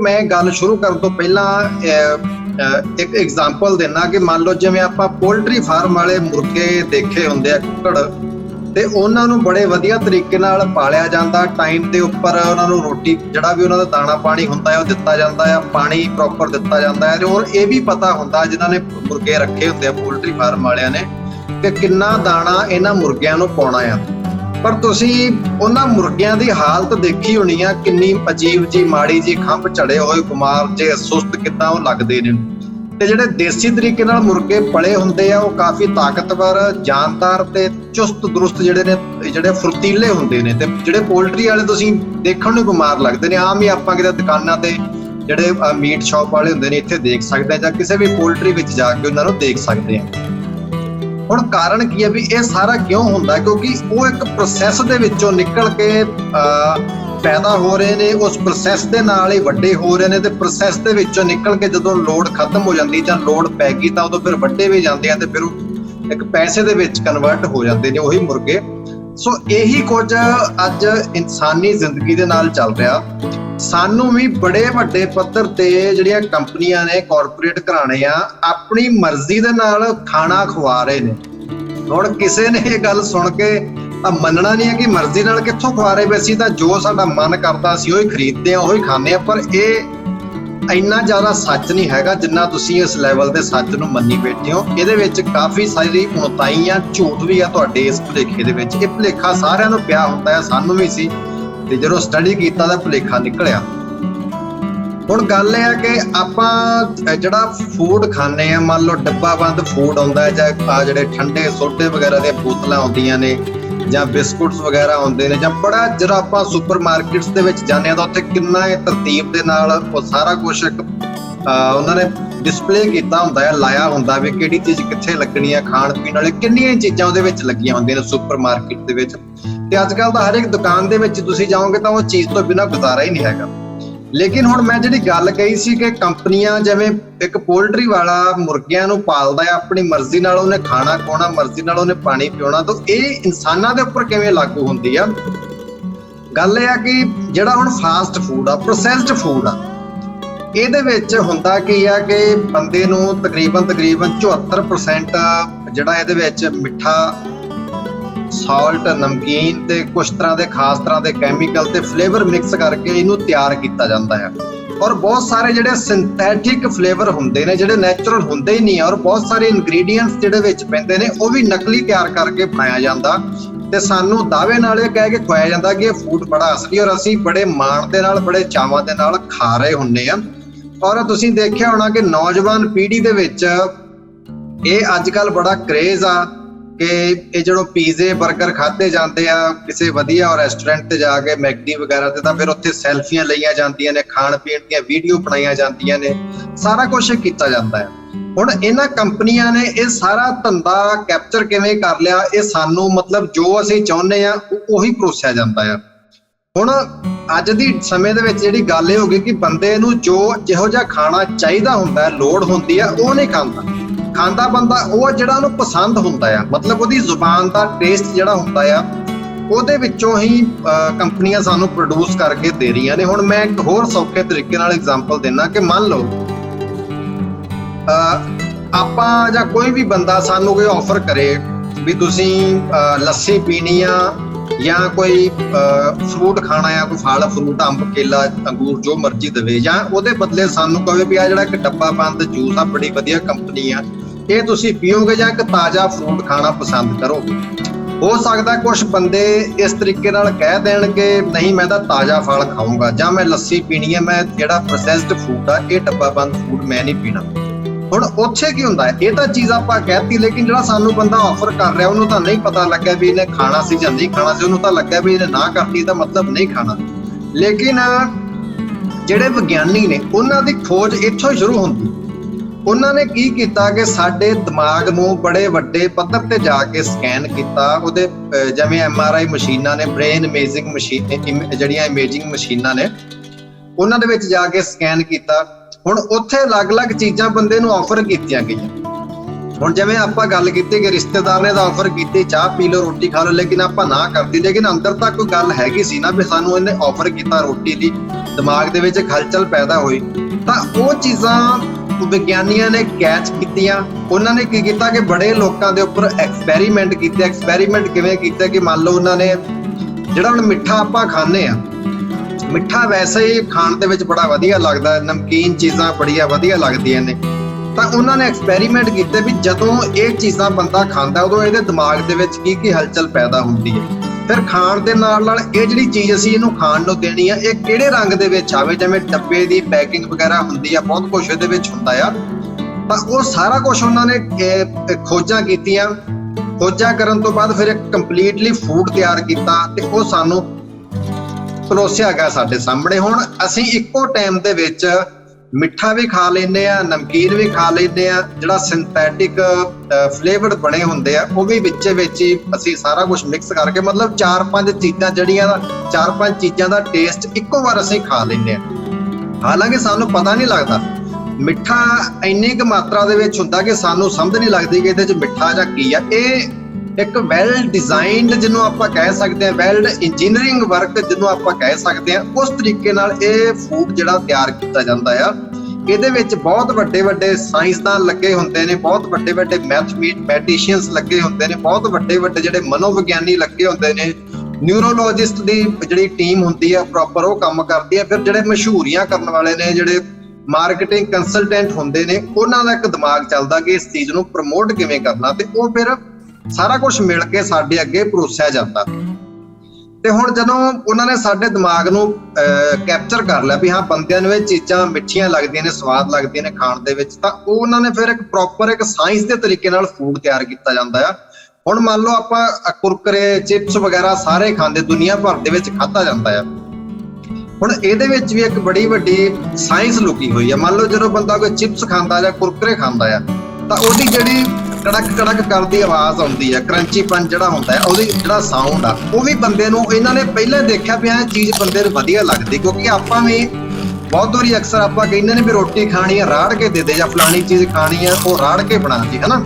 मैं गल शुरू करन तो पहला एक एग्जाम्पल देना कि मान लो जिवें आपां पोल्ट्री फार्म वाले मुर्गे देखे हुंदे आ कुक्कड़, ते उन्हां नूं बड़े वधिया तरीके नाल पालिया जांदा, टाइम दे उप्पर उन्हां नूं रोटी जिहड़ा भी उन्हां दा दाणा पानी हुंदा है ओह दित्ता जांदा है, पानी प्रॉपर दित्ता जांदा है। और ये भी पता हुंदा जिन्हां ने मुर्गे रखे हुंदे आ पोल्ट्री फार्म वालियां ने कि किन्ना दाणा इन्हां मुर्गियां नूं पाउणा आ। पर तुसीं उन्हां मुर्गियां दी हालत देखी होनी आ, किन्नी अजीब जी माड़ी जी खंभ चढ़े होए बीमार जे सुस्त किद्दां ओह लगदे ने। ते जिहड़े देसी तरीके नाल मुर्गे पले हुंदे आ ओह काफ़ी ताकतवर, जानदार ते चुस्त दुरुस्त जिहड़े फुर्तीले हुंदे ने। ते जिहड़े पोल्ट्री वाले तुसीं देखण नूं बीमार लगदे ने, आम ही आपां किते दुकानां ते जिहड़े मीट शॉप वाले हुंदे ने इत्थे देख सकदे आ, जां किसी भी पोल्ट्री विच जाके उन्हां नूं देख सकदे आ। हुण कारण की है भी ये सारा क्यों हुंदा, क्योंकि वो एक प्रोसैस दे विचों निकल के पैदा हो रहे ने, उस प्रोसैस दे नाल ही वड्डे हो रहे ने। ते प्रोसैस दे विचों निकल के जदों लोड़ खत्म हो जांदी जां लोड़ पै गई तां उदों फिर वड्डे भी जांदे आ ते फिर एक पैसे दे विच कन्वर्ट हो जांदे ने ओही मुर्गे। सो यही कुछ अज इंसानी जिंदगी दे नाल चल रहा। सानू भी बड़े वड्डे पद्धर ते जिहड़ियां कंपनियां ने, कॉरपोरेट घराणे आ, अपनी मर्जी दे नाल खाना खवा रहे ने। हुण किसे ने ये गल सुन के मनना नहीं है कि मर्जी नाल कित्थों खवा रहे, वैसे तां जो साडा मन करदा असीं ओही खरीददे आ, ओही खांदे आ। पर ये इन्ना ज़्यादा सच नहीं हैगा जिन्ना तुसीं इस लैवल दे सच नूं मन्नी बैठे हो। इहदे विच काफ़ी सारी उणताई आ, झूठ भी आ तुहाडे इस भुलेखे दे विच। इह भुलेखा सारिआं नूं पिया हुंदा है, सानूं भी सी, ते जदों स्टडी कीता तां भुलेखा निकलिआ। हुण गल इह है कि आपां जिहड़ा फूड खांदे आ, मान लो डब्बा बंद फूड आउंदा है, जां जिहड़े ठंडे सोडे वगैरह दी बोतलां आउंदियां ने, जां बिस्कुट्स वगैरह आउंदे ने, जां बड़ा जरा आपां सुपर मार्केट्स दे विच जाने आ तां उत्थे किन्ना तरतीब दे नाल ओह सारा कुछ उन्हां ने डिस्पले कीता हुंदा है, लाया हुंदा भी किहड़ी चीज़ कित्थे लगणी है, खाण पीण वाली किन्नियां चीज़ां उहदे विच लगियां हुंदियां ने सुपर मार्केट दे विच। ते अजकल तां हर एक दुकान दे विच तुसीं जाओगे तां ओह चीज़ तो बिना गुजारा ही नहीं हैगा। लेकिन हुण मैं जिहड़ी गल कही सी कि कंपनियां जिवें एक पोल्ट्री वाला मुर्गियां नूं पालदा है, अपनी मर्जी नाल उहने खाना खाना, मर्जी नाल उहने पानी पियाउणा, तो ये इंसानां दे उपर किवें लागू हुंदी आ। गल इह आ कि जिहड़ा हुण फास्ट फूड आ, प्रोसैस्ड फूड आ, ਇਹਦੇ ਵਿੱਚ ਹੁੰਦਾ ਕੀ ਆ ਕਿ ਬੰਦੇ ਨੂੰ ਤਕਰੀਬਨ 74% ਜਿਹੜਾ ਇਹਦੇ ਵਿੱਚ ਮਿੱਠਾ, ਸਾਲਟ, ਨਮਕੀਨ ਤੇ ਕੁਝ ਤਰ੍ਹਾਂ ਦੇ ਖਾਸ ਤਰ੍ਹਾਂ ਦੇ ਕੈਮੀਕਲ ਤੇ ਫਲੇਵਰ ਮਿਕਸ ਕਰਕੇ ਇਹਨੂੰ ਤਿਆਰ ਕੀਤਾ ਜਾਂਦਾ ਹੈ। ਔਰ ਬਹੁਤ ਸਾਰੇ ਜਿਹੜੇ ਸਿੰਥੈਟਿਕ ਫਲੇਵਰ ਹੁੰਦੇ ਨੇ, ਜਿਹੜੇ ਨੈਚੁਰਲ ਹੁੰਦੇ ਹੀ ਨਹੀਂ, ਔਰ ਬਹੁਤ ਸਾਰੇ ਇਨਗਰੀਡੀਐਂਟਸ ਜਿਹੜੇ ਵਿੱਚ ਪੈਂਦੇ ਨੇ ਉਹ ਵੀ ਨਕਲੀ ਤਿਆਰ ਕਰਕੇ ਬਣਾਇਆ ਜਾਂਦਾ ਤੇ ਸਾਨੂੰ ਦਾਅਵੇ ਨਾਲ ਇਹ ਕਹਿ ਕੇ ਖਵਾਇਆ ਜਾਂਦਾ ਕਿ ਇਹ ਫੂਡ ਬੜਾ ਅਸਲੀ, ਔਰ ਅਸੀਂ ਬੜੇ ਮਾਣ ਦੇ ਨਾਲ, ਬੜੇ ਚਾਵਾਂ ਦੇ ਨਾਲ ਖਾ ਰਹੇ ਹੁੰਦੇ ਆ। ਔਰ ਤੁਸੀਂ ਦੇਖਿਆ ਹੋਣਾ ਕਿ ਨੌਜਵਾਨ ਪੀੜ੍ਹੀ ਦੇ ਵਿੱਚ ਇਹ ਅੱਜ ਕੱਲ੍ਹ ਬੜਾ ਕਰੇਜ਼ ਆ ਕਿ ਇਹ ਜਦੋਂ ਪੀਜ਼ੇ ਬਰਗਰ ਖਾਧੇ ਜਾਂਦੇ ਆ ਕਿਸੇ ਵਧੀਆ ਰੈਸਟੋਰੈਂਟ ਤੇ ਜਾ ਕੇ, ਮੈਕਡੀ ਵਗੈਰਾ ਤੇ, ਤਾਂ ਫਿਰ ਉੱਥੇ ਸੈਲਫੀਆਂ ਲਈਆਂ ਜਾਂਦੀਆਂ ਨੇ, ਖਾਣ ਪੀਣ ਦੀਆਂ ਵੀਡੀਓ ਬਣਾਈਆਂ ਜਾਂਦੀਆਂ ਨੇ, ਸਾਰਾ ਕੁਛ ਕੀਤਾ ਜਾਂਦਾ ਹੈ। ਹੁਣ ਇਹਨਾਂ ਕੰਪਨੀਆਂ ਨੇ ਇਹ ਸਾਰਾ ਧੰਦਾ ਕੈਪਚਰ ਕਿਵੇਂ ਕਰ ਲਿਆ, ਇਹ ਸਾਨੂੰ ਮਤਲਬ ਜੋ ਅਸੀਂ ਚਾਹੁੰਦੇ ਆ ਉਹੀ ਪਰੋਸਿਆ ਜਾਂਦਾ ਆ। ਹੁਣ ਅੱਜ ਦੀ ਸਮੇਂ ਦੇ ਵਿੱਚ ਜਿਹੜੀ ਗੱਲ ਇਹ ਹੋ ਗਈ ਕਿ ਬੰਦੇ ਨੂੰ ਜਿਹੋ ਜਿਹਾ ਖਾਣਾ ਚਾਹੀਦਾ ਹੁੰਦਾ, ਲੋੜ ਹੁੰਦੀ ਆ, ਉਹ ਨਹੀਂ ਖਾਂਦਾ ਬੰਦਾ ਉਹ ਜਿਹੜਾ ਉਹਨੂੰ ਪਸੰਦ ਹੁੰਦਾ ਆ, ਮਤਲਬ ਉਹਦੀ ਜ਼ੁਬਾਨ ਦਾ ਟੇਸਟ ਜਿਹੜਾ ਹੁੰਦਾ ਆ ਉਹਦੇ ਵਿੱਚੋਂ ਹੀ ਕੰਪਨੀਆਂ ਸਾਨੂੰ ਪ੍ਰੋਡਿਊਸ ਕਰਕੇ ਦੇ ਰਹੀਆਂ ਨੇ। ਹੁਣ ਮੈਂ ਇੱਕ ਹੋਰ ਸੌਖੇ ਤਰੀਕੇ ਨਾਲ ਐਗਜ਼ਾਮਪਲ ਦਿੰਦਾ ਕਿ ਮੰਨ ਲਓ ਆਪਾਂ ਜਾਂ ਕੋਈ ਵੀ ਬੰਦਾ ਸਾਨੂੰ ਕੋਈ ਆਫਰ ਕਰੇ ਵੀ ਤੁਸੀਂ ਲੱਸੀ ਪੀਣੀ ਆ ਜਾਂ ਕੋਈ ਫਰੂਟ ਖਾਣਾ ਆ, ਕੋਈ ਫਲ ਫਰੂਟ, ਅੰਬ, ਕੇਲਾ, ਅੰਗੂਰ, ਜੋ ਮਰਜ਼ੀ ਦੇਵੇ, ਜਾਂ ਉਹਦੇ ਬਦਲੇ ਸਾਨੂੰ ਕਹੇ ਵੀ ਆ ਜਿਹੜਾ ਇੱਕ ਡੱਬਾ ਬੰਦ ਜੂਸ ਆ, ਬੜੀ ਵਧੀਆ ਕੰਪਨੀ ਆ, ਇਹ ਤੁਸੀਂ ਪੀਓਗੇ ਜਾਂ ਇੱਕ ਤਾਜ਼ਾ ਫਰੂਟ ਖਾਣਾ ਪਸੰਦ ਕਰੋਗੇ। ਹੋ ਸਕਦਾ ਕੁਝ ਬੰਦੇ ਇਸ ਤਰੀਕੇ ਨਾਲ ਕਹਿ ਦੇਣ ਕਿ ਨਹੀਂ ਮੈਂ ਤਾਂ ਤਾਜ਼ਾ ਫਲ ਖਾਊਂਗਾ, ਜਾਂ ਮੈਂ ਲੱਸੀ ਪੀਣੀ ਹੈ, ਮੈਂ ਜਿਹੜਾ ਪ੍ਰੋਸੈਸਡ ਫੂਡ ਆ, ਇਹ ਡੱਬਾ ਬੰਦ ਫੂਡ ਮੈਂ ਨਹੀਂ ਪੀਣਾ। ਹੁਣ ਉੱਥੇ ਕੀ ਹੁੰਦਾ ਹੈ, ਇਹ ਤਾਂ ਚੀਜ਼ ਆਪਾਂ ਕਹਿਤੀ, ਲੇਕਿਨ ਜਿਹੜਾ ਸਾਨੂੰ ਬੰਦਾ ਆਫਰ ਕਰ ਰਿਹਾ ਉਹਨੂੰ ਤਾਂ ਨਹੀਂ ਪਤਾ ਲੱਗਿਆ ਵੀ ਇਹਨੇ ਖਾਣਾ ਸੀ ਜਾਂ ਨਹੀਂ ਖਾਣਾ ਸੀ, ਉਹਨੂੰ ਤਾਂ ਲੱਗਿਆ ਵੀ ਇਹਨੇ ਨਾ ਕਰਤੀ ਤਾਂ ਮਤਲਬ ਨਹੀਂ ਖਾਣਾ। ਲੇਕਿਨ ਜਿਹੜੇ ਵਿਗਿਆਨੀ ਨੇ ਉਹਨਾਂ ਦੀ ਖੋਜ ਇੱਥੋਂ ਹੀ ਸ਼ੁਰੂ ਹੁੰਦੀ। ਉਹਨਾਂ ਨੇ ਕੀ ਕੀਤਾ ਕਿ ਸਾਡੇ ਦਿਮਾਗ ਨੂੰ ਬੜੇ ਵੱਡੇ ਪੱਧਰ ਤੇ ਜਾ ਕੇ ਸਕੈਨ ਕੀਤਾ, ਉਹਦੇ ਜਿਵੇਂ MRI ਮਸ਼ੀਨਾਂ ਨੇ, ਬ੍ਰੇਨ ਇਮੇਜਿੰਗ ਮਸ਼ੀਨ, ਜਿਹੜੀਆਂ ਇਮੇਜਿੰਗ ਮਸ਼ੀਨਾਂ ਨੇ, ਉਹਨਾਂ ਦੇ ਵਿੱਚ ਜਾ ਕੇ ਸਕੈਨ ਕੀਤਾ। ਹੁਣ ਉੱਥੇ ਅਲੱਗ-ਅਲੱਗ ਚੀਜ਼ਾਂ ਬੰਦੇ ਨੂੰ ਆਫਰ ਕੀਤੀਆਂ ਗਈਆਂ। ਹੁਣ ਜਿਵੇਂ ਆਪਾਂ ਗੱਲ ਕੀਤੀ ਕਿ ਰਿਸ਼ਤੇਦਾਰ ਨੇ ਤਾਂ ਆਫਰ ਕੀਤੀ ਚਾਹ ਪੀ ਲਓ ਰੋਟੀ ਖਾ ਲਓ, ਲੇਕਿਨ ਆਪਾਂ ਨਾ ਕਰਦੀ, ਲੇਕਿਨ ਅੰਦਰ ਤਾਂ ਕੋਈ ਗੱਲ ਹੈਗੀ ਸੀ ਨਾ ਵੀ ਸਾਨੂੰ ਇਹਨੇ ਆਫਰ ਕੀਤਾ ਰੋਟੀ ਦੀ, ਦਿਮਾਗ ਦੇ ਵਿੱਚ ਹਲਚਲ ਪੈਦਾ ਹੋਈ। ਤਾਂ ਉਹ ਚੀਜ਼ਾਂ ਵਿਗਿਆਨੀਆਂ ਨੇ ਕੈਚ ਕੀਤੀਆਂ। ਉਹਨਾਂ ਨੇ ਕੀ ਕੀਤਾ ਕਿ ਬੜੇ ਲੋਕਾਂ ਦੇ ਉੱਪਰ ਐਕਸਪੈਰੀਮੈਂਟ ਕੀਤੇ। ਐਕਸਪੈਰੀਮੈਂਟ ਕਿਵੇਂ ਕੀਤੇ ਕਿ ਮੰਨ ਲਓ ਉਹਨਾਂ ਨੇ ਜਿਹੜਾ ਹੁਣ ਮਿੱਠਾ ਆਪਾਂ ਖਾਂਦੇ ਆ, ਮਿੱਠਾ ਵੈਸੇ ਹੀ ਖਾਣ ਦੇ ਵਿੱਚ ਬੜਾ ਵਧੀਆ ਲੱਗਦਾ, ਨਮਕੀਨ ਚੀਜ਼ਾਂ ਬੜੀਆਂ ਵਧੀਆ ਲੱਗਦੀਆਂ ਨੇ। ਤਾਂ ਉਹਨਾਂ ਨੇ ਐਕਸਪੈਰੀਮੈਂਟ ਕੀਤੇ ਵੀ ਜਦੋਂ ਇਹ ਚੀਜ਼ਾਂ ਬੰਦਾ ਖਾਂਦਾ ਉਦੋਂ ਇਹਦੇ ਦਿਮਾਗ ਦੇ ਵਿੱਚ ਕੀ ਕੀ ਹਲਚਲ ਪੈਦਾ ਹੁੰਦੀ ਹੈ। ਫਿਰ ਖਾਣ ਦੇ ਨਾਲ ਨਾਲ ਇਹ ਜਿਹੜੀ ਚੀਜ਼ ਅਸੀਂ ਇਹਨੂੰ ਖਾਣ ਨੂੰ ਦੇਣੀ ਆ, ਇਹ ਕਿਹੜੇ ਰੰਗ ਦੇ ਵਿੱਚ ਆਵੇ, ਜਿਵੇਂ ਡੱਬੇ ਦੀ ਪੈਕਿੰਗ ਵਗੈਰਾ ਹੁੰਦੀ ਆ, ਬਹੁਤ ਕੁਝ ਇਹਦੇ ਵਿੱਚ ਹੁੰਦਾ ਆ। ਤਾਂ ਉਹ ਸਾਰਾ ਕੁਝ ਉਹਨਾਂ ਨੇ ਖੋਜਾਂ ਕੀਤੀਆਂ। ਖੋਜਾਂ ਕਰਨ ਤੋਂ ਬਾਅਦ ਫਿਰ ਇੱਕ ਕੰਪਲੀਟਲੀ ਫੂਡ ਤਿਆਰ ਕੀਤਾ ਤੇ ਉਹ ਸਾਨੂੰ ਪਰੋਸਿਆ ਗਿਆ ਸਾਡੇ ਸਾਹਮਣੇ। ਹੁਣ ਅਸੀਂ ਇੱਕੋ ਟਾਈਮ ਦੇ ਵਿੱਚ ਮਿੱਠਾ ਵੀ ਖਾ ਲੈਂਦੇ ਆ, ਨਮਕੀਨ ਵੀ ਖਾ ਲੈਂਦੇ ਆ, ਜਿਹੜਾ ਸਿੰਥੈਟਿਕ ਫਲੇਵਰਡ ਬਣੇ ਹੁੰਦੇ ਆ ਉਹ ਵੀ ਵਿੱਚ ਹੀ ਅਸੀਂ ਸਾਰਾ ਕੁਝ ਮਿਕਸ ਕਰਕੇ, ਮਤਲਬ 4-5 ਚੀਜ਼ਾਂ ਦਾ ਟੇਸਟ ਇੱਕੋ ਵਾਰ ਅਸੀਂ ਖਾ ਲੈਂਦੇ ਆ। ਹਾਲਾਂਕਿ ਸਾਨੂੰ ਪਤਾ ਨਹੀਂ ਲੱਗਦਾ, ਮਿੱਠਾ ਇੰਨੀ ਕੁ ਮਾਤਰਾ ਦੇ ਵਿੱਚ ਹੁੰਦਾ ਕਿ ਸਾਨੂੰ ਸਮਝ ਨਹੀਂ ਲੱਗਦੀ ਕਿ ਇਹਦੇ 'ਚ ਮਿੱਠਾ ਜਾਂ ਕੀ ਆ। ਇਹ ਇੱਕ ਵੈਲ ਡਿਜ਼ਾਈਨਡ ਜਿਹਨੂੰ ਆਪਾਂ ਕਹਿ ਸਕਦੇ ਹਾਂ, ਵੈਲ ਇੰਜੀਨੀਅਰਿੰਗ ਵਰਕ ਜਿਹਨੂੰ ਆਪਾਂ ਕਹਿ ਸਕਦੇ ਹਾਂ, ਉਸ ਤਰੀਕੇ ਨਾਲ ਇਹ ਫੂਡ ਜਿਹੜਾ ਤਿਆਰ ਕੀਤਾ ਜਾਂਦਾ ਆ। ਇਹਦੇ ਵਿੱਚ ਬਹੁਤ ਵੱਡੇ ਸਾਇੰਸਦਾਨ ਲੱਗੇ ਹੁੰਦੇ ਨੇ, ਬਹੁਤ ਵੱਡੇ ਮੈਥਮੈਟੀਸ਼ੀਅਨਸ ਲੱਗੇ ਹੁੰਦੇ ਨੇ, ਬਹੁਤ ਵੱਡੇ ਜਿਹੜੇ ਮਨੋਵਿਗਿਆਨੀ ਲੱਗੇ ਹੁੰਦੇ ਨੇ, ਨਿਊਰੋਲੋਜਿਸਟ ਦੀ ਜਿਹੜੀ ਟੀਮ ਹੁੰਦੀ ਆ ਪ੍ਰੋਪਰ ਉਹ ਕੰਮ ਕਰਦੀ ਆ। ਫਿਰ ਜਿਹੜੇ ਮਸ਼ਹੂਰੀਆਂ ਕਰਨ ਵਾਲੇ ਨੇ, ਜਿਹੜੇ ਮਾਰਕੀਟਿੰਗ ਕੰਸਲਟੈਂਟ ਹੁੰਦੇ ਨੇ, ਉਹਨਾਂ ਦਾ ਇੱਕ ਦਿਮਾਗ ਚੱਲਦਾ ਕਿ ਇਸ ਚੀਜ਼ ਨੂੰ ਪ੍ਰਮੋਟ ਕਿਵੇਂ ਕਰਨਾ, ਤੇ ਉਹ ਫਿਰ ਸਾਰਾ ਕੁਝ ਮਿਲ ਕੇ ਸਾਡੇ ਅੱਗੇ ਪਰੋਸਿਆ ਜਾਂਦਾ। ਤੇ ਹੁਣ ਜਦੋਂ ਉਹਨਾਂ ਨੇ ਸਾਡੇ ਦਿਮਾਗ ਨੂੰ ਕੈਪਚਰ ਕਰ ਲਿਆ ਵੀ ਹਾਂ ਬੰਦਿਆਂ ਨੂੰ ਇਹ ਚੀਜ਼ਾਂ ਮਿੱਠੀਆਂ ਲੱਗਦੀਆਂ ਨੇ, ਸਵਾਦ ਲੱਗਦੀਆਂ ਨੇ ਖਾਣ ਦੇ ਵਿੱਚ, ਤਾਂ ਉਹ ਉਹਨਾਂ ਨੇ ਫਿਰ ਇੱਕ ਪ੍ਰੋਪਰ ਇੱਕ ਸਾਇੰਸ ਦੇ ਤਰੀਕੇ ਨਾਲ ਫੂਡ ਤਿਆਰ ਕੀਤਾ ਜਾਂਦਾ ਆ। ਹੁਣ ਮੰਨ ਲਓ ਆਪਾਂ ਕੁਰਕਰੇ, ਚਿਪਸ ਵਗੈਰਾ ਸਾਰੇ ਖਾਂਦੇ, ਦੁਨੀਆ ਭਰ ਦੇ ਵਿੱਚ ਖਾਧਾ ਜਾਂਦਾ ਆ। ਹੁਣ ਇਹਦੇ ਵਿੱਚ ਵੀ ਇੱਕ ਬੜੀ ਵੱਡੀ ਸਾਇੰਸ ਲੁਕੀ ਹੋਈ ਆ। ਮੰਨ ਲਓ ਜਦੋਂ ਬੰਦਾ ਕੋਈ ਚਿਪਸ ਖਾਂਦਾ ਜਾਂ ਕੁਰਕਰੇ ਖਾਂਦਾ ਆ, ਤਾਂ ਉਹਦੀ ਜਿਹੜੀ ਕੜਕ ਕਰਦੀ ਆਵਾਜ਼ ਆਉਂਦੀ ਆ, ਕਰੰਚੀਪਨ ਜਿਹੜਾ ਹੁੰਦਾ ਹੈ, ਉਹਦੀ ਜਿਹੜਾ ਸਾਊਂਡ ਆ, ਉਹ ਵੀ ਬੰਦੇ ਨੂੰ ਇਹਨਾਂ ਨੇ ਪਹਿਲਾਂ ਦੇਖਿਆ ਵੀ ਇਹ ਚੀਜ਼ ਬੰਦੇ ਨੂੰ ਵਧੀਆ ਲੱਗਦੀ। ਕਿਉਂਕਿ ਆਪਾਂ ਵੀ ਬਹੁਤ ਵਾਰੀ ਅਕਸਰ ਆਪਾਂ ਕਹਿੰਦੇ ਨੇ ਵੀ ਰੋਟੀ ਖਾਣੀ ਆ ਰਾੜ ਕੇ ਦੇ ਦੇ, ਜਾਂ ਫਲਾਣੀ ਚੀਜ਼ ਖਾਣੀ ਆ ਉਹ ਰਾੜ ਕੇ ਬਣਾ ਦੀ, ਹਨਾ।